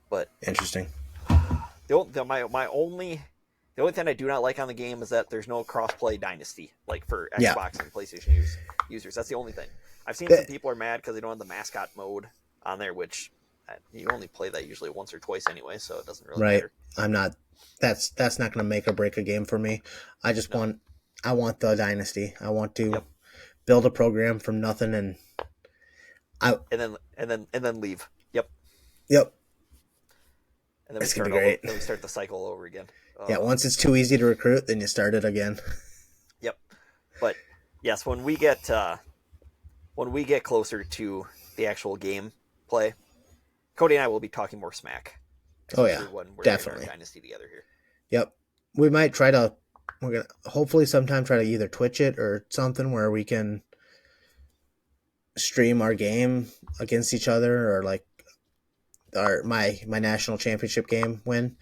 But Interesting. my only thing I do not like on the game is that there's no cross-play dynasty like for Xbox and PlayStation users. That's the only thing. I've seen some people are mad because they don't have the mascot mode on there, which you only play that usually once or twice anyway, so it doesn't really matter. I'm not. That's not going to make or break a game for me. I just want. I want the dynasty. I want to build a program from nothing and then leave. Yep. And then It's gonna be great. Then we start the cycle over again. Yeah, once it's too easy to recruit, then you start it again. Yep. But yes, when we get closer to the actual game play, Cody and I will be talking more smack. Oh yeah, when we're definitely. in our dynasty together here. Yep. We might try to. We're gonna hopefully sometime try to either Twitch it or something where we can stream our game against each other, or like my national championship game win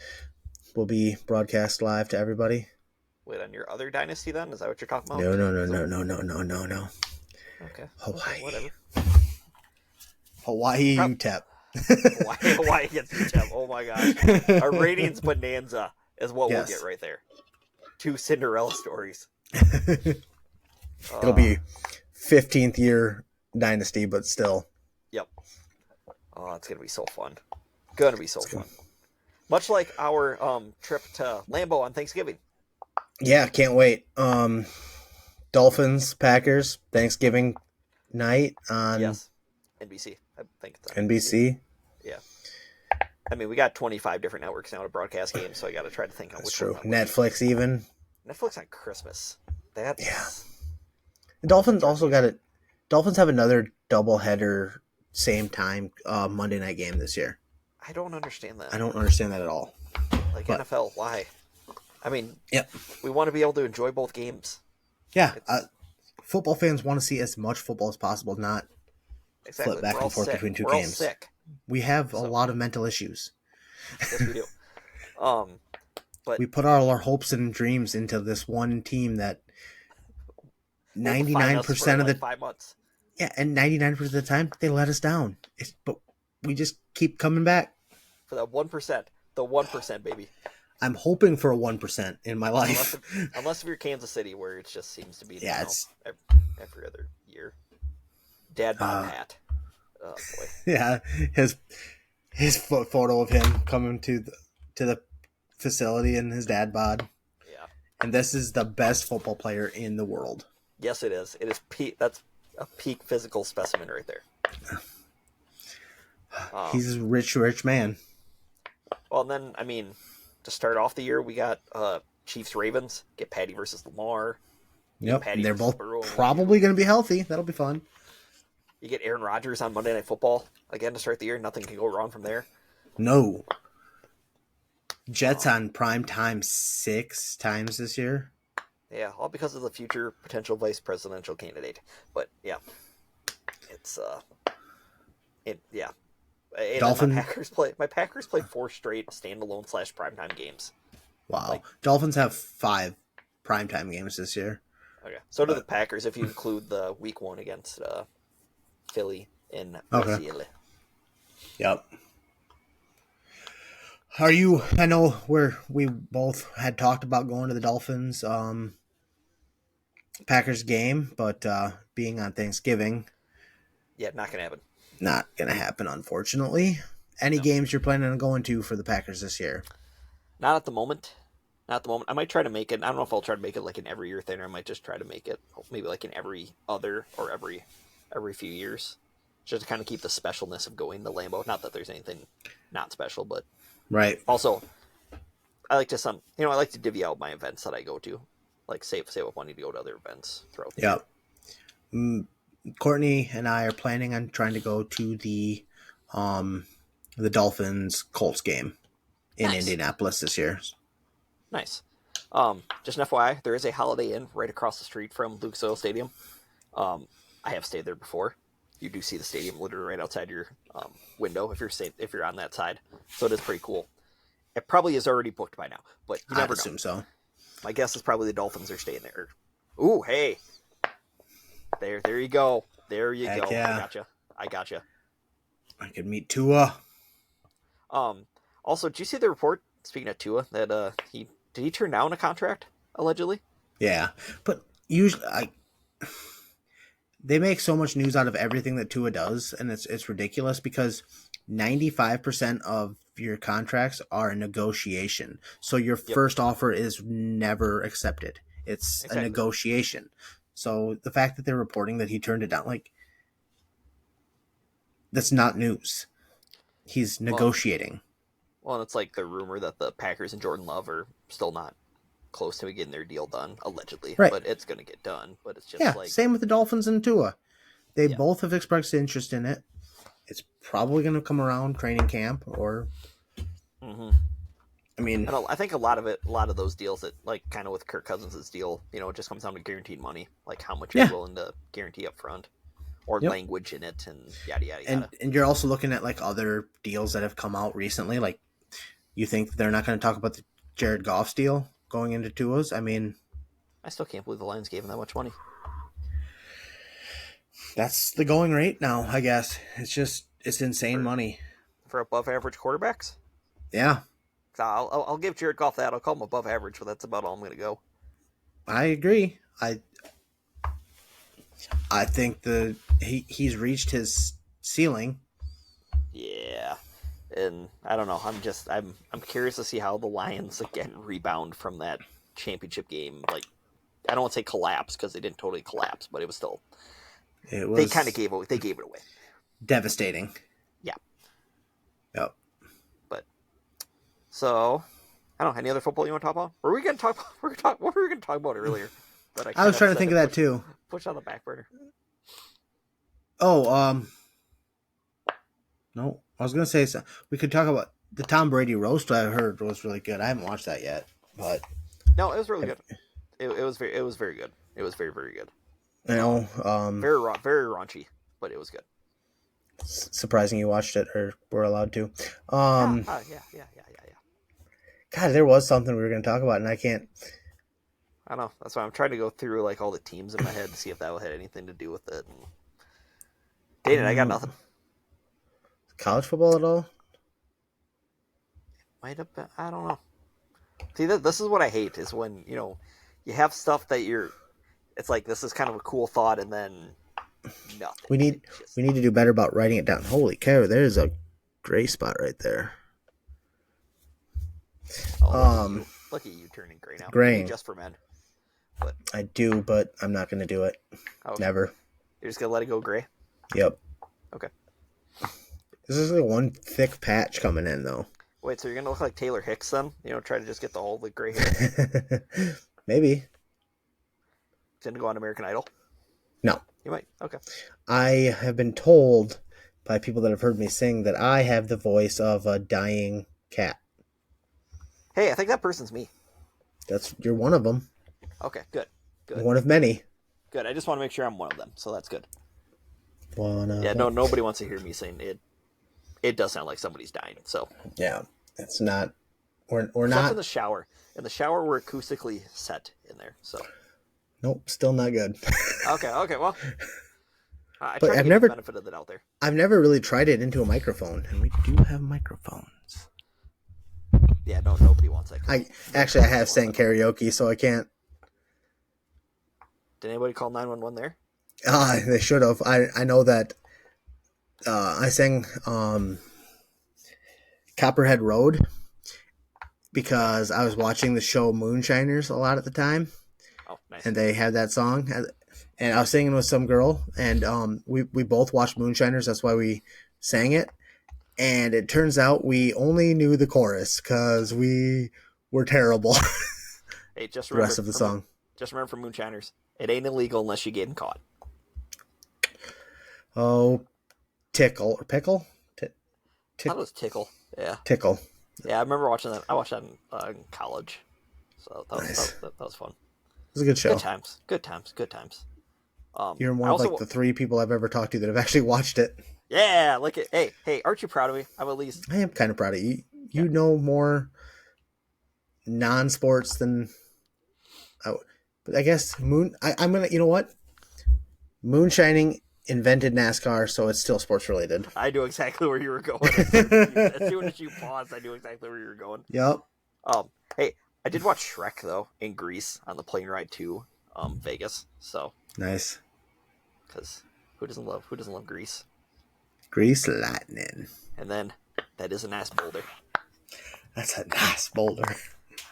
will be broadcast live to everybody. Wait, on your other dynasty then? Is that what you're talking about? No. Okay. Hawaii. Whatever. Hawaii UTEP. Hawaii gets UTEP. Oh my gosh. Our ratings bonanza is what we'll get right there. 2 Cinderella stories. It'll be 15th year dynasty, but still. Yep. Oh, it's gonna be so fun. Much like our trip to Lambeau on Thanksgiving. Yeah, can't wait. Dolphins, Packers, Thanksgiving night on NBC. I think it's on NBC. Yeah. I mean, we got 25 different networks now to broadcast games, so I got to try to think on which one. Netflix even. Netflix on Christmas. That's... Yeah. The Dolphins also got it. Dolphins have another doubleheader, same time Monday night game this year. I don't understand that. I don't understand that at all. Like NFL, why? I mean, yep. We want to be able to enjoy both games. Yeah. football fans want to see as much football as possible, not flip Exactly. back We're all and forth sick. between two We're all games. sick. We have a So lot of mental issues. yes, we do. Um, but We put all our hopes and dreams into this one team that will define us for 99% of like the 5 months. yeah, and 99% of the time they let us down. But we just keep coming back. For that 1%, the 1%, baby. I'm hoping for a 1% in my life. Unless if you're Kansas City, where it just seems to be Yeah, it's every other year. Dad bod Pat. Oh boy. yeah, his photo of him coming to the facility in his dad bod. Yeah. And this is the best football player in the world. Yes, it is. It is peak. That's a peak physical specimen right there. He's a rich man. Well, and then I mean, to start off the year, we got Chiefs Ravens. Get Patty versus Lamar. Yep, Patty they're versus both Burrow. probably going to be healthy. That'll be fun. You get Aaron Rodgers on Monday Night Football again to start the year. Nothing can go wrong from there. No. Jets on prime time 6 times this year. Yeah, all because of the future potential vice presidential candidate. But yeah, it's yeah. And Dolphin. My Packers play 4 straight standalone / primetime games. Wow. Dolphins have 5 primetime games this year. Okay. So do the Packers if you include the week 1 against Philly in Brazil. Yep. I know we both had talked about going to the Dolphins Packers game, but being on Thanksgiving. Yeah, not going to happen. Not going to happen, unfortunately. Any games you're planning on going to for the Packers this year? Not at the moment. Not at the moment. I might try to make it. I don't know if I'll try to make it like an every year thing, or I might just try to make it maybe like an every other or every few years, just to kind of keep the specialness of going to Lambeau. Not that there's anything not special, but right. Also, I like to divvy out my events that I go to, like save up money to go to other events throughout the year. Courtney and I are planning on trying to go to the Dolphins Colts game in Indianapolis this year. Nice. Just an FYI, there is a Holiday Inn right across the street from Lucas Oil Stadium. I have stayed there before. You do see the stadium literally right outside your window if you're on that side. So it is pretty cool. It probably is already booked by now, but you never know. I assume so. My guess is probably the Dolphins are staying there. Ooh, hey. There you go. There you go. Yeah. I gotcha. I could meet Tua. Also, did you see the report, speaking of Tua, that he turn down a contract, allegedly? Yeah. But usually they make so much news out of everything that Tua does, and it's ridiculous because 95% of your contracts are a negotiation. So your first offer is never accepted. It's a negotiation. So the fact that they're reporting that he turned it down, that's not news. He's negotiating. Well, and it's like the rumor that the Packers and Jordan Love are still not close to getting their deal done, allegedly. Right. But it's going to get done. But it's just same with the Dolphins and Tua. They both have expressed interest in it. It's probably going to come around training camp or... Mm-hmm. I mean... I think a lot of those deals that, kind of with Kirk Cousins' deal, it just comes down to guaranteed money. Like how much you're willing to guarantee up front. Or language in it and yada, yada, yada. And you're also looking at, other deals that have come out recently. You think they're not going to talk about the Jared Goff's deal going into Tua's? I mean... I still can't believe the Lions gave him that much money. That's the going rate now, I guess. It's insane money. For above average quarterbacks? Yeah. I'll give Jared Goff that. I'll call him above average, but that's about all I'm going to go. I agree. I think he's reached his ceiling. Yeah. And I don't know. I'm curious to see how the Lions again rebound from that championship game. I don't want to say collapse because they didn't totally collapse, but it was still. They kind of gave it away. Devastating. Yeah. Yep. But so I don't know. Any other football you want to talk about? What were we going to talk about earlier? But I was trying to think of that too. Push on the back burner. Oh, no. I was going to say we could talk about the Tom Brady roast. I heard was really good. I haven't watched that yet, but no, it was really good. It was very good. It was very, very good. I know. Very raunchy, but it was good. Surprising you watched it or were allowed to. Yeah. God, there was something we were going to talk about, and I can't. I know. That's why I'm trying to go through like all the teams in my head to see if that had anything to do with it. And... Dang it, I got nothing. College football at all? Might have been. I don't know. See, this is what I hate is when you have stuff that you're. It's like this is kind of a cool thought, and then nothing. We need to do better about writing it down. Holy cow, there's a gray spot right there. Oh, look at you turning gray now. Graying. Just for men. But I do, but I'm not going to do it. Okay. Never. You're just going to let it go gray? Yep. Okay. This is like one thick patch coming in, though. Wait, so you're going to look like Taylor Hicks then? Try to just get all the gray hair? Maybe. Going to go on American Idol? No. You might. Okay. I have been told by people that have heard me sing that I have the voice of a dying cat. Hey, I think that person's me. You're one of them. Okay, good. One of many. Good. I just want to make sure I'm one of them, so that's good. Yeah, nobody wants to hear me saying it. It does sound like somebody's dying. So yeah, it's not. We're not. Except in the shower. In the shower, we're acoustically set in there. So. Nope, still not good. Okay. Well, I try to get the benefit of it out there. I've never really tried it into a microphone, and we do have microphones. Yeah, nobody wants that. I have sang karaoke, so I can't. Did anybody call 911 there? They should have. I know that. I sang Copperhead Road because I was watching the show Moonshiners a lot at the time. Oh, nice. And they had that song, and I was singing with some girl, and we both watched Moonshiners. That's why we sang it. And it turns out we only knew the chorus because we were terrible. Hey, just remember the rest of the song. Just remember from Moonshiners, it ain't illegal unless you get caught. Oh, tickle or pickle? I thought it was tickle. Yeah. Tickle. Yeah, I remember watching that. I watched that in college, so that was fun. It was a good show. Good times. You're one of like the 3 people I've ever talked to that have actually watched it. Yeah, look at hey, aren't you proud of me? I'm at least. I am kind of proud of you. You know more non-sports than. But I guess I'm gonna. You know what? Moonshining invented NASCAR, so it's still sports related. I knew exactly where you were going. As soon as you paused, I knew exactly where you were going. Yep. Hey, I did watch Shrek though in Greece on the plane ride to Vegas. So nice. Because who doesn't love Greece? Grease lightning. And then that is a nice boulder. That's a nice boulder.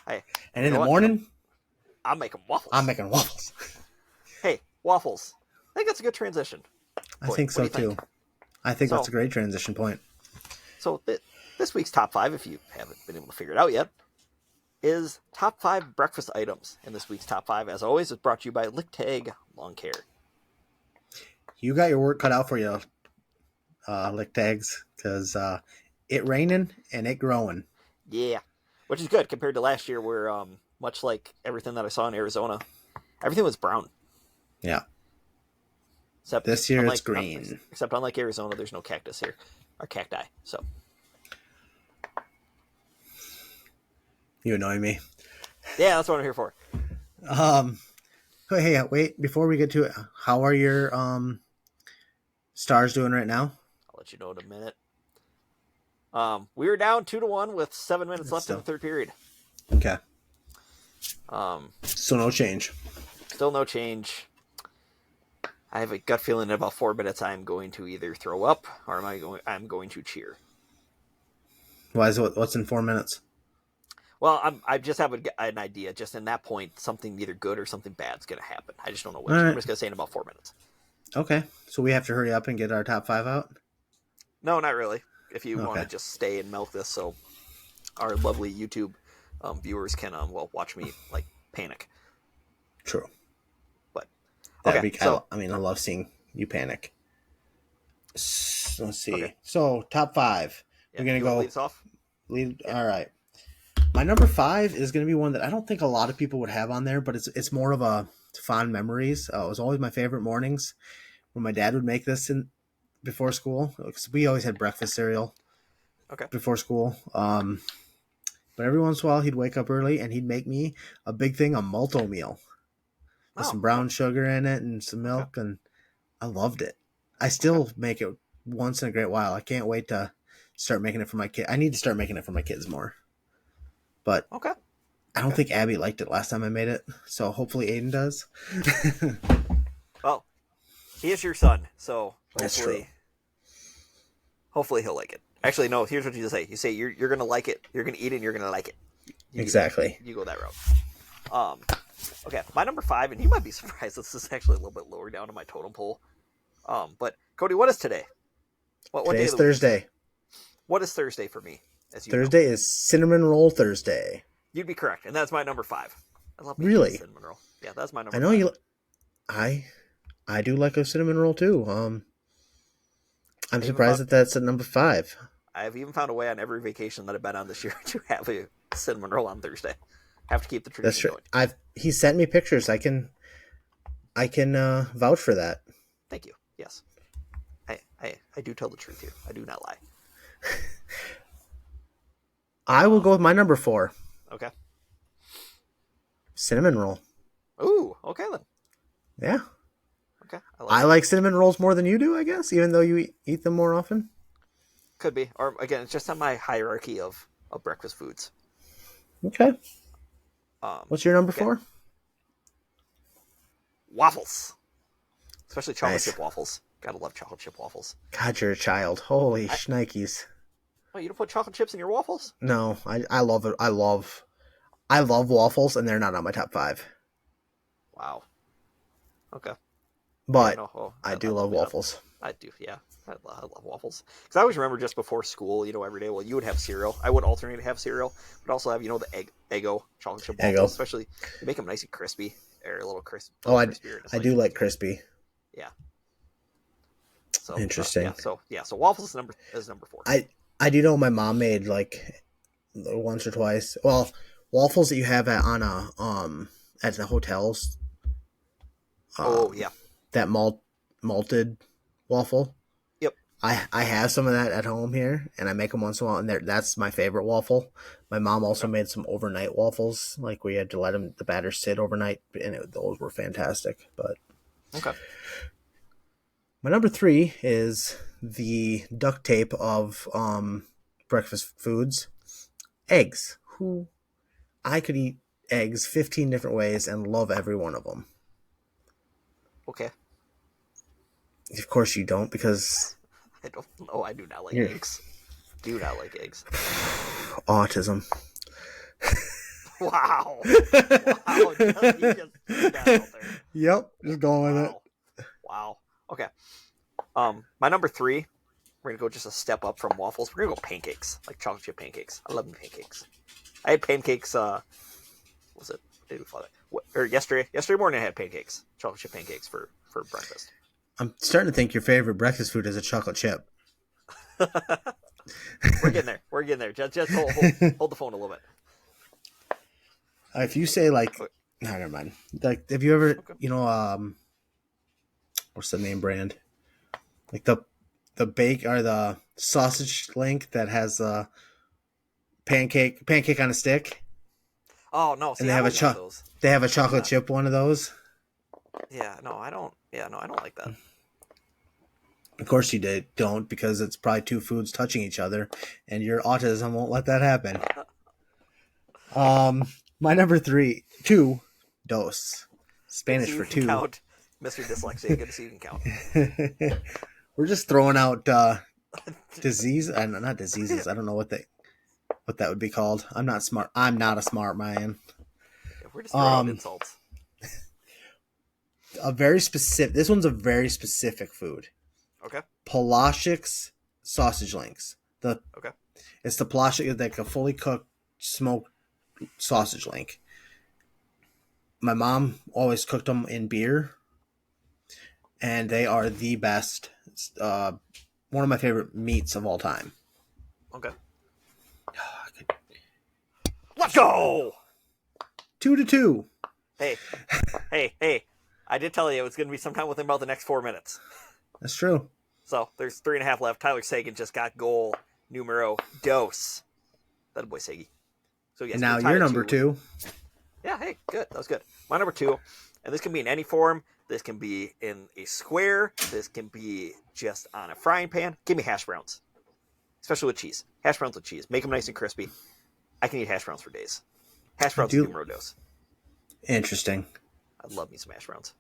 Hey, and in the morning, I'm making waffles. Hey, waffles. I think that's a good transition. I think so too. I think that's a great transition point. So this week's top 5, if you haven't been able to figure it out yet, is top 5 breakfast items. And this week's top 5, as always, is brought to you by Lick Tag Lawn Care. You got your work cut out for you, Lick Tags, because it raining and it growing. Yeah, which is good compared to last year where, much like everything that I saw in Arizona, everything was brown. Yeah. Except this year it's green. Except unlike Arizona, there's no cactus here. Or cacti, so. You annoy me. Yeah, that's what I'm here for. Hey, wait, before we get to it, how are your Stars doing right now? I'll let you know in a minute. We were down 2-1 with 7 minutes left in the third period. Okay. So no change. Still no change. I have a gut feeling in about 4 minutes I'm going to either throw up or I'm going to cheer. Why is it? What's in 4 minutes? Well, I just have an idea. Just in that point, something either good or something bad is going to happen. I just don't know which. Right. I'm just going to say in about 4 minutes. Okay. So we have to hurry up and get our top 5 out? No, not really. If you want to just stay and milk this so our lovely YouTube viewers can watch me panic. True. But that'd be I love seeing you panic. Let's see. Okay. So top 5. Yeah, we're gonna go. Lead us off. All right. My number 5 is going to be one that I don't think a lot of people would have on there, but it's more of a fond memories. It was always my favorite mornings when my dad would make this before school, because we always had breakfast cereal Okay. before school. But every once in a while, he'd wake up early and he'd make me a big thing, a malto meal with Oh, some brown sugar in it and some okay. milk, and I loved it. I Okay. still make it once in a great while. I can't wait to start making it for my kid. I need to start making it for my kids more, but Okay. I don't Okay. think Abby liked it last time I made it, so hopefully Aiden does. Well, he is your son, so That's true. hopefully he'll like it. Actually, no. Here's what you say. You say you're gonna like it. You're gonna eat it. and You're gonna like it. You do that. Exactly. You go that route. Um. Okay. My number 5, and you might be surprised. This is actually a little bit lower down in my totem pole. But Cody, what is today? What day Today's of the week is it? Thursday. What is Thursday for me? As you know, Thursday is Cinnamon Roll Thursday. you'd be correct, and that's my number 5. I love me Really? cinnamon roll. Yeah, that's my I number know 5. you. I do like a cinnamon roll too. I'm I even surprised found that that's at number 5. I've even found a way on every vacation that I've been on this year to have a cinnamon roll on Thursday. Have to keep the That's tradition true. going. He sent me pictures. I can vouch for that. Thank you. Yes, I do tell the truth here. I do not lie. I will go with my number 4, Okay. cinnamon roll. Ooh. Okay then. Yeah, Okay. I like I it. like cinnamon rolls more than you do, I guess, even though you eat them more often. Could be. Or again, it's just on my hierarchy of breakfast foods. Okay. What's your number Okay. 4? Waffles, especially chocolate Nice. chip waffles. Gotta love chocolate chip waffles. God, you're a child. Holy I, shnikes. oh, you don't put chocolate chips in your waffles? No, I love it. I love waffles, and they're not on my top 5. Wow. Okay. Yeah. But No. Oh, I I do love love me. waffles. I do. Yeah. I love waffles. Because I always remember just before school, every day. Well, you would have cereal. I would alternate to have cereal, but also have the Eggo chocolate chip There you waffles. go. Especially you make them nice and crispy, or a Oh, little crispier. And it's I nice do and like crispy. crispy. Yeah. So yeah. Interesting. So waffles is number 4. I do know my mom made like once or twice. Well, waffles that you have at the hotels. Oh Um, yeah. that malted waffle. Yep. I have some of that at home here, and I make them once in a while, and that's my favorite waffle. My mom also Okay. made some overnight waffles, like we had to let the batter sit overnight, and those were fantastic. But Okay. my number 3 is the duct tape of breakfast foods, eggs. Who I could eat eggs 15 different ways and love every one of them. Okay. Of course you don't, because I don't know. I do not like you're eggs. Do not like eggs. autism. Wow. Wow. You just threw that out there. Yep, just going with it. Wow. Wow. Okay. My number 3, we're gonna go just a step up from waffles. We're gonna go pancakes, like chocolate chip pancakes. I love pancakes. I had pancakes. What was it? What day before that? Or yesterday? Yesterday morning, I had pancakes, chocolate chip pancakes for breakfast. I'm starting to think your favorite breakfast food is a chocolate chip. We're getting there. We're getting there. Just hold the phone a little bit. If you say like, Okay. no, never mind. Like, have you ever, Okay. what's the name brand? Like the bake or the sausage link that has a pancake on a stick, Oh no! and See, I don't like those. they have a I do chocolate not. chip one of those. Yeah. No, I don't. Yeah. No, I don't like that. Of course you don't, because it's probably two foods touching each other, and your autism won't let that happen. My number 2, dos, Good to Spanish see you for can 2. count, Mr. Dyslexia. Good to see you can count. We're just throwing out disease and not diseases. I don't know what that would be called. I'm not smart. I'm not a smart man. We're just throwing out Um, insults. a very specific. This one's a very specific food. Okay. Polaschik's sausage links. Okay. It's the Polaschik, like a fully cooked smoked sausage link. My mom always cooked them in beer, and they are the best. One of my favorite meats of all time. Okay. I Let's go! 2-2. Hey. I did tell you it was going to be sometime within about the next 4 minutes. That's true. So there's 3.5 left. Tyler Seguin just got goal numero dos. That boy Segi. So yes, And now you're number 2. Yeah, hey, good. That was good. My number 2, and this can be in any form. This can be in a square. This can be just on a frying pan. Give me hash browns, especially with cheese. Hash browns with cheese. Make them nice and crispy. I can eat hash browns for days. Hash browns numero dos. Interesting. I love me some hash browns.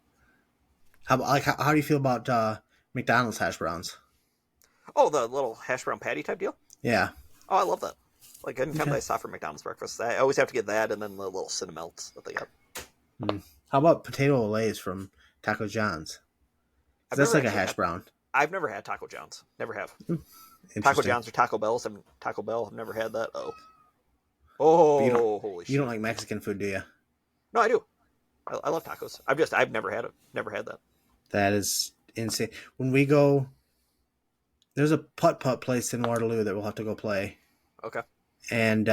How do you feel about McDonald's hash browns? Oh, the little hash brown patty type deal? Yeah. Oh, I love that. Like, anytime I stop for McDonald's breakfast, I always have to get that and then the little Cinemelts that they got. How about potato Lays from Taco John's? That's like a hash brown. I've never had Taco John's. Never have. Taco John's or Taco Bell's. Taco Bell. I've never had that. Oh, holy shit. You don't like Mexican food, do you? No, I do. I love tacos. I've never had it. Never had that. That is insane. When we go, there's a putt-putt place in Waterloo that we'll have to go play. Okay. And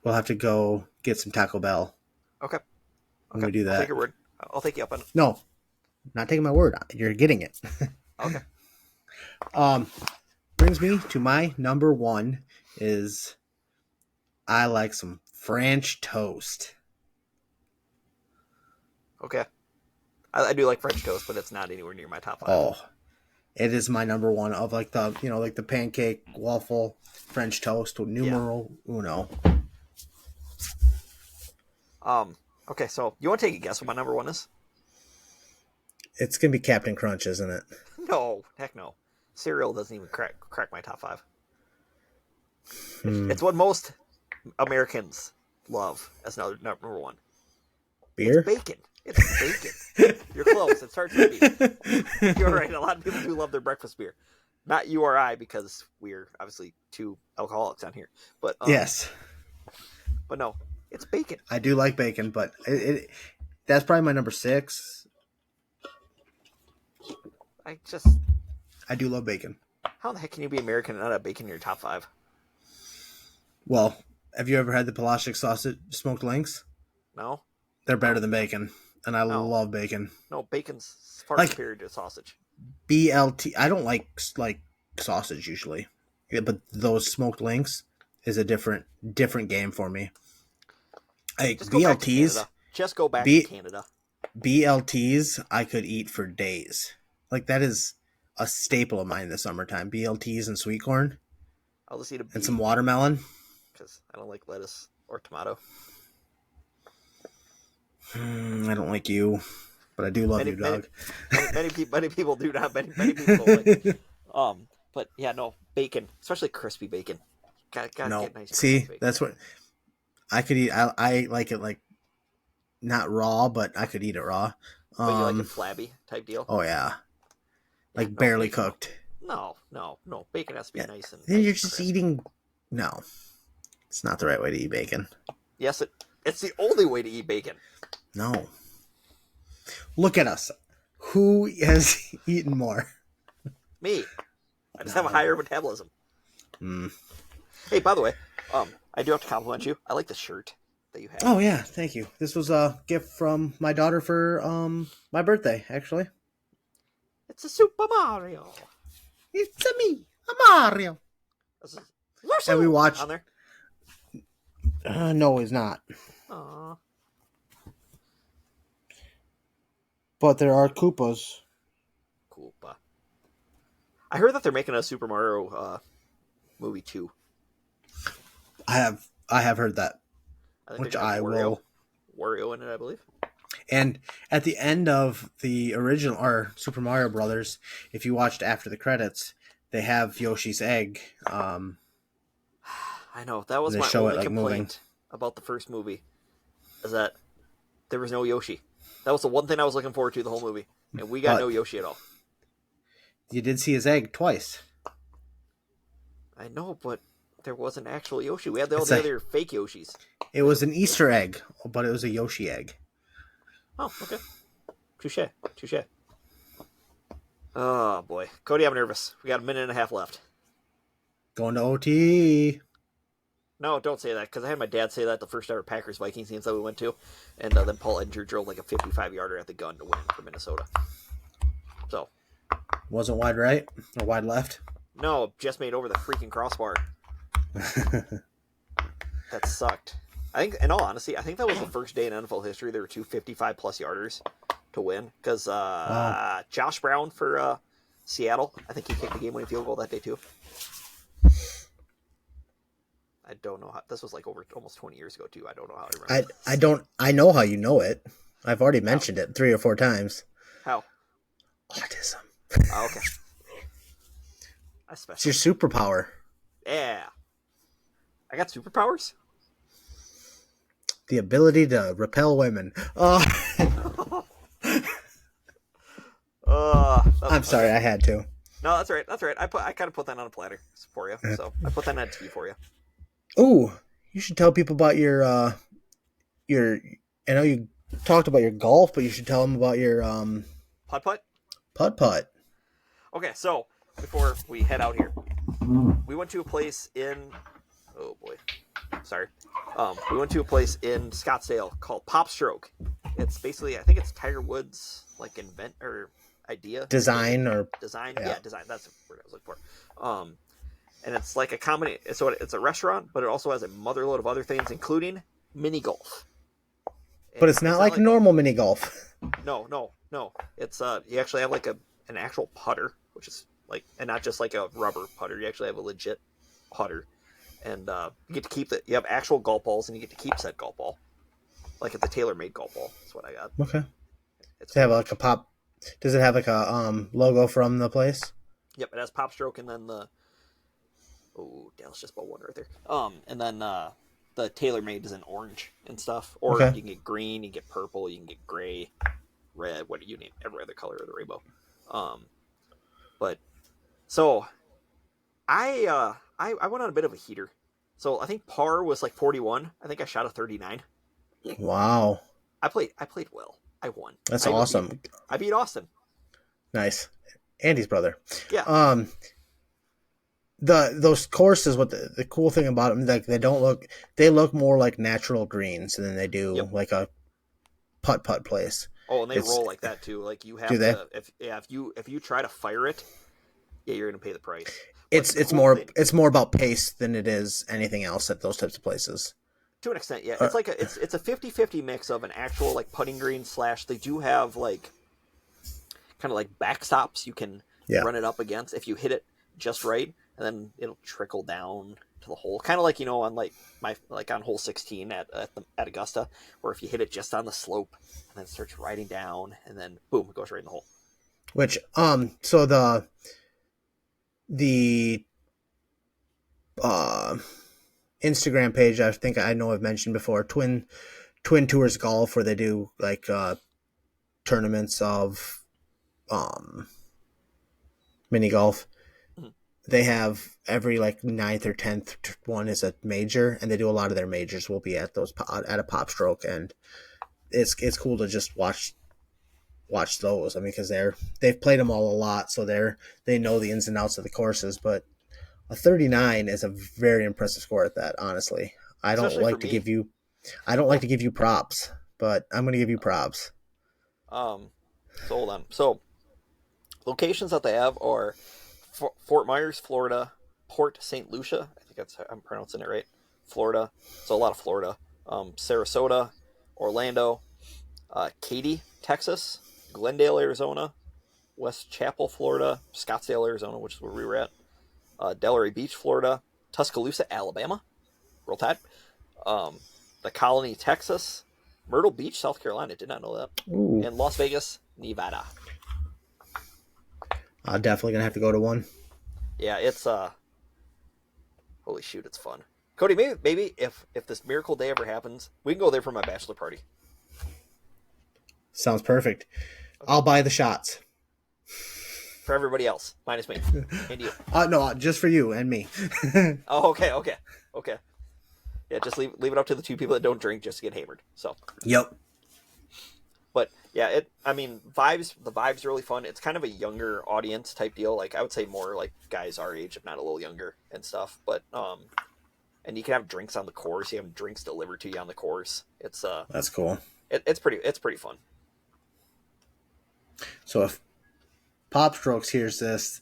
we'll have to go get some Taco Bell. Okay. When we do that. I'll take your word. I'll take you up on it. No, not taking my word. You're getting it. Okay. Brings me to my number 1 is I like some French toast. Okay. I do like French toast, but it's not anywhere near my top 5. Oh, it is my number 1 of like the pancake, waffle, French toast, numero uno. Okay, so you want to take a guess what my number 1 is? It's going to be Captain Crunch, isn't it? No, heck no. Cereal doesn't even crack my top 5. It's what most Americans love as number 1. Beer? It's bacon. It's bacon. You're close. It starts with B. You're right. A lot of people do love their breakfast beer. Not you or I, because we're obviously 2 alcoholics on here. But yes. But no, it's bacon. I do like bacon, but that's probably my number 6. I do love bacon. How the heck can you be American and not have bacon in your top 5? Well, have you ever had the Polaschik sausage smoked links? No. They're better than bacon, and I love bacon. No, bacon's far superior to sausage. BLT. I don't like sausage usually, but those smoked links is a different game for me. Like BLTs. Just go back to Canada. BLTs, I could eat for days. Like that is a staple of mine in the summertime. BLTs and sweet corn. I'll just eat a and some watermelon. Because I don't like lettuce or tomato. I don't like you, but I do love you, dog. Many people do not. Many people don't like it. But yeah, no, bacon, especially crispy bacon. Gotta get nice. See, bacon. That's what I could eat. I like it like not raw, but I could eat it raw. But you like it flabby type deal? Oh yeah, like barely cooked. No. Bacon has to be nice and. Then nice you're just eating. No, it's not the right way to eat bacon. Yes, it's the only way to eat bacon. No. Look at us. Who has eaten more? Me. I just have a higher metabolism. Hey, by the way, I do have to compliment you. I like the shirt that you have. Oh yeah, thank you. This was a gift from my daughter for my birthday, actually. It's a Super Mario. It's a me, a Mario. And we watched on there. No, he's not. Aww. But there are Koopas. Koopa. I heard that they're making a Super Mario movie too. I have heard that. Which I will. Wario in it, I believe. And at the end of the original or Super Mario Brothers, if you watched after the credits, they have Yoshi's egg. I know that was my only complaint moving. About the first movie, is that there was no Yoshi. That was the one thing I was looking forward to the whole movie, and we got no Yoshi at all. You did see his egg twice. I know, but there was an actual Yoshi. We had all the other fake Yoshis. It was an Easter egg, but it was a Yoshi egg. Oh, okay. Touche. Oh, boy. Cody, I'm nervous. We got a minute and a half left. Going to OT. No, don't say that, because I had my dad say that the first ever Packers-Vikings games that we went to, and then Paul Edinger drove like a 55-yarder at the gun to win for Minnesota. So. Wasn't wide right or wide left? No, just made over the freaking crossbar. That sucked. I think, in all honesty, I think that was the first day in NFL history there were two 55-plus yarders to win, because Wow. Josh Brown for Seattle, I think he kicked the game-winning field goal that day too. I don't know how. This was like over almost 20 years ago too. I don't know how I remember. I don't. I know how you know it. I've already mentioned it 3 or 4 times. How? Autism. Oh, okay. It's your superpower. Yeah. I got superpowers? The ability to repel women. I'm sorry, I had to. No, that's right. That's right. I kind of put that on a platter for you. So I put that on a tea for you. Ooh, you should tell people about your. I know you talked about your golf, but you should tell them about your Putt-putt? putt-putt. Okay, so before we head out here, we went to a place in. Oh boy, sorry. We went to a place in Scottsdale called Pop Stroke. It's basically, I think it's Tiger Woods' like invent or idea. Design. Yeah, design. That's the word I was looking for. And it's like a combination. So it's a restaurant, but it also has a motherload of other things, including mini golf. But it's not like normal mini golf. No. It's you actually have like an actual putter, which is like, and not just like a rubber putter. You actually have a legit putter, and you get to keep it. You have actual golf balls, and you get to keep said golf ball. Like it's a tailor-made golf ball. That's what I got. Okay. Does it have like a pop? Does it have like a logo from the place? Yep, it has Pop Stroke, and then the. Oh, Dallas just bought one right there. And then the tailor-made is in orange and stuff, or Okay. you can get green, you can get purple, you can get gray, red. What do you name? Every other color of the rainbow. But so I went on a bit of a heater. So I think par was like 41. I think I shot a 39. Wow. I played well. I won. That's awesome. I beat Austin. Nice. Andy's brother. Yeah. Those courses, what the cool thing about them, like they look more like natural greens than they do like a putt place. Oh, and they roll like that too. Like you have to, if you try to fire it, you're gonna pay the price. But it's more about pace than it is anything else at those types of places. To an extent, yeah. It's like it's a 50-50 mix of an actual like putting green / they do have like kind of like backstops you can run it up against if you hit it just right, and then it'll trickle down to the hole. Kind of like, on like on hole 16 at Augusta, where if you hit it just on the slope and then it starts riding down, and then boom, it goes right in the hole. Which so the Instagram page, I think I know I've mentioned before, Twin Tours Golf, where they do like tournaments of mini golf. Mm-hmm. They have every like 9th or 10th one is a major, and they do a lot of their majors will be at a Pop Stroke, and it's cool to just watch those. I mean, because they've played them all a lot, so they know the ins and outs of the courses. But a 39 is a very impressive score at that. Honestly, I don't like to give you props, but I'm going to give you props. So hold on. So locations that they have are Fort Myers, Florida; Port St. Lucia, I think I'm pronouncing it right, Florida. So a lot of Florida. Sarasota, Orlando, Katy, Texas, Glendale, Arizona, West Chapel, Florida, Scottsdale, Arizona, which is where we were at, Delray Beach, Florida, Tuscaloosa, Alabama, Roll Tide, the Colony, Texas, Myrtle Beach, South Carolina, did not know that, Ooh. and Las Vegas, Nevada. I'm definitely gonna have to go to one. Yeah, it's holy shoot, it's fun. Cody, maybe if this miracle day ever happens, we can go there for my bachelor party. Sounds perfect. Okay. I'll buy the shots. For everybody else, minus me and you. No, just for you and me. Oh, okay. Yeah, just leave it up to the two people that don't drink just to get hammered. So. Yep. But yeah, the vibe's really fun. It's kind of a younger audience type deal. Like I would say more like guys our age, if not a little younger and stuff. But and you can have drinks on the course. You have drinks delivered to you on the course. It's That's cool. it's pretty fun. So if Pop Strokes hears this,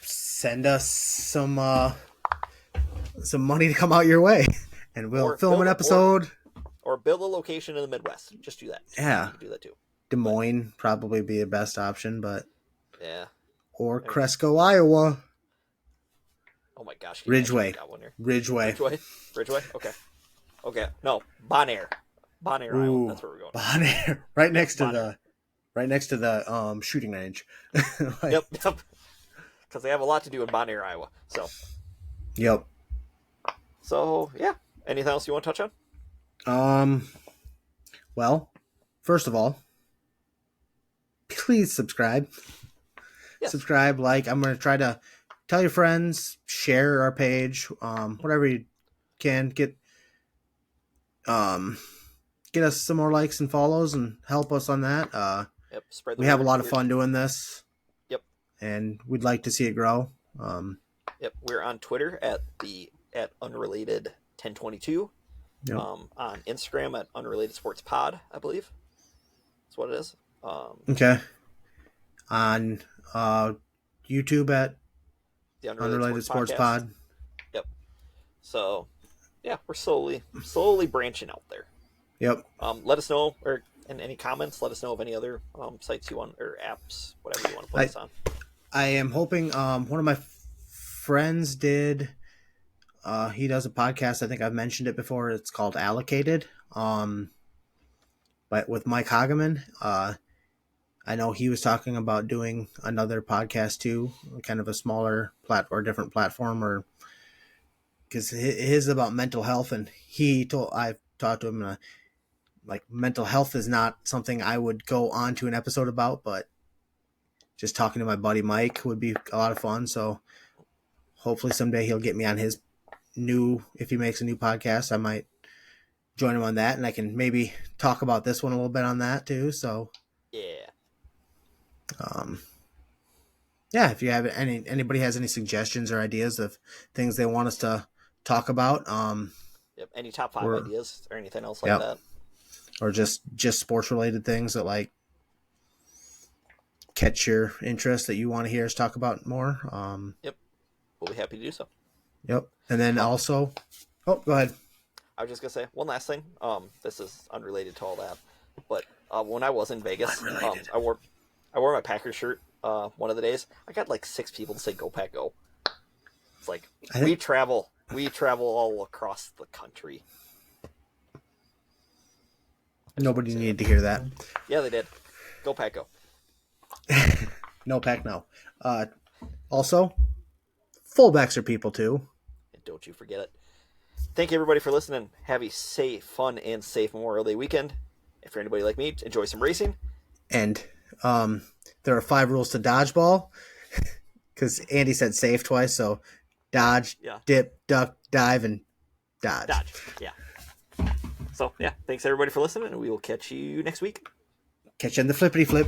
send us some money to come out your way, and we'll film an episode. Or build a location in the Midwest. Just do that. Yeah, you can do that too. Des Moines probably be the best option, but yeah, or Cresco, Iowa. Oh my gosh, Ridgeway. Ridgeway. Okay. No, Bonaire, Iowa. That's where we're going. Bonaire, right next to the shooting range. Yep. Because they have a lot to do in Bonaire, Iowa. So. Yep. So yeah. Anything else you want to touch on? Well, first of all, please subscribe. Yes. Subscribe, like. I'm going to try to tell your friends, share our page, whatever you can. Get us some more likes and follows and help us on that. Yep. Spread the we have a lot of fun doing this. Yep. And we'd like to see it grow. Yep. We're on Twitter at unrelated 1022. Yep. On Instagram at Unrelated Sports Pod, I believe. That's what it is. Okay. On YouTube at the Unrelated Sports Pod. Yep. So, yeah, we're slowly branching out there. Yep. Let us know, or in any comments, let us know of any other sites you want, or apps, whatever you want to put us on. I am hoping one of my friends did. He does a podcast. I think I've mentioned it before. It's called Allocated. But with Mike Hageman, I know he was talking about doing another podcast too, kind of a smaller different platform, or because his is about mental health, and I've talked to him, like mental health is not something I would go on to an episode about, but just talking to my buddy Mike would be a lot of fun. So hopefully someday he'll get me on his if he makes a new podcast, I might join him on that, and I can maybe talk about this one a little bit on that too. So yeah. Yeah, if you have anybody has any suggestions or ideas of things they want us to talk about, yep, any top 5 ideas or anything else like that, or just sports related things that like catch your interest that you want to hear us talk about more. Yep, we'll be happy to do so. Yep, and then also, go ahead. I was just gonna say one last thing. This is unrelated to all that, but when I was in Vegas, I wore my Packers shirt one of the days. I got like 6 people to say "Go Pack Go." It's like we travel all across the country. Nobody needed to hear that. Yeah, they did. Go Pack Go. No Pack no. Also, fullbacks are people too. And don't you forget it. Thank you everybody for listening. Have a fun and safe Memorial Day weekend. If you're anybody like me, enjoy some racing. And there are 5 rules to dodgeball, because Andy said safe twice. So dodge, dip, duck, dive, and dodge. Yeah. So yeah, thanks everybody for listening, and we will catch you next week. Catch you in the flippity flip.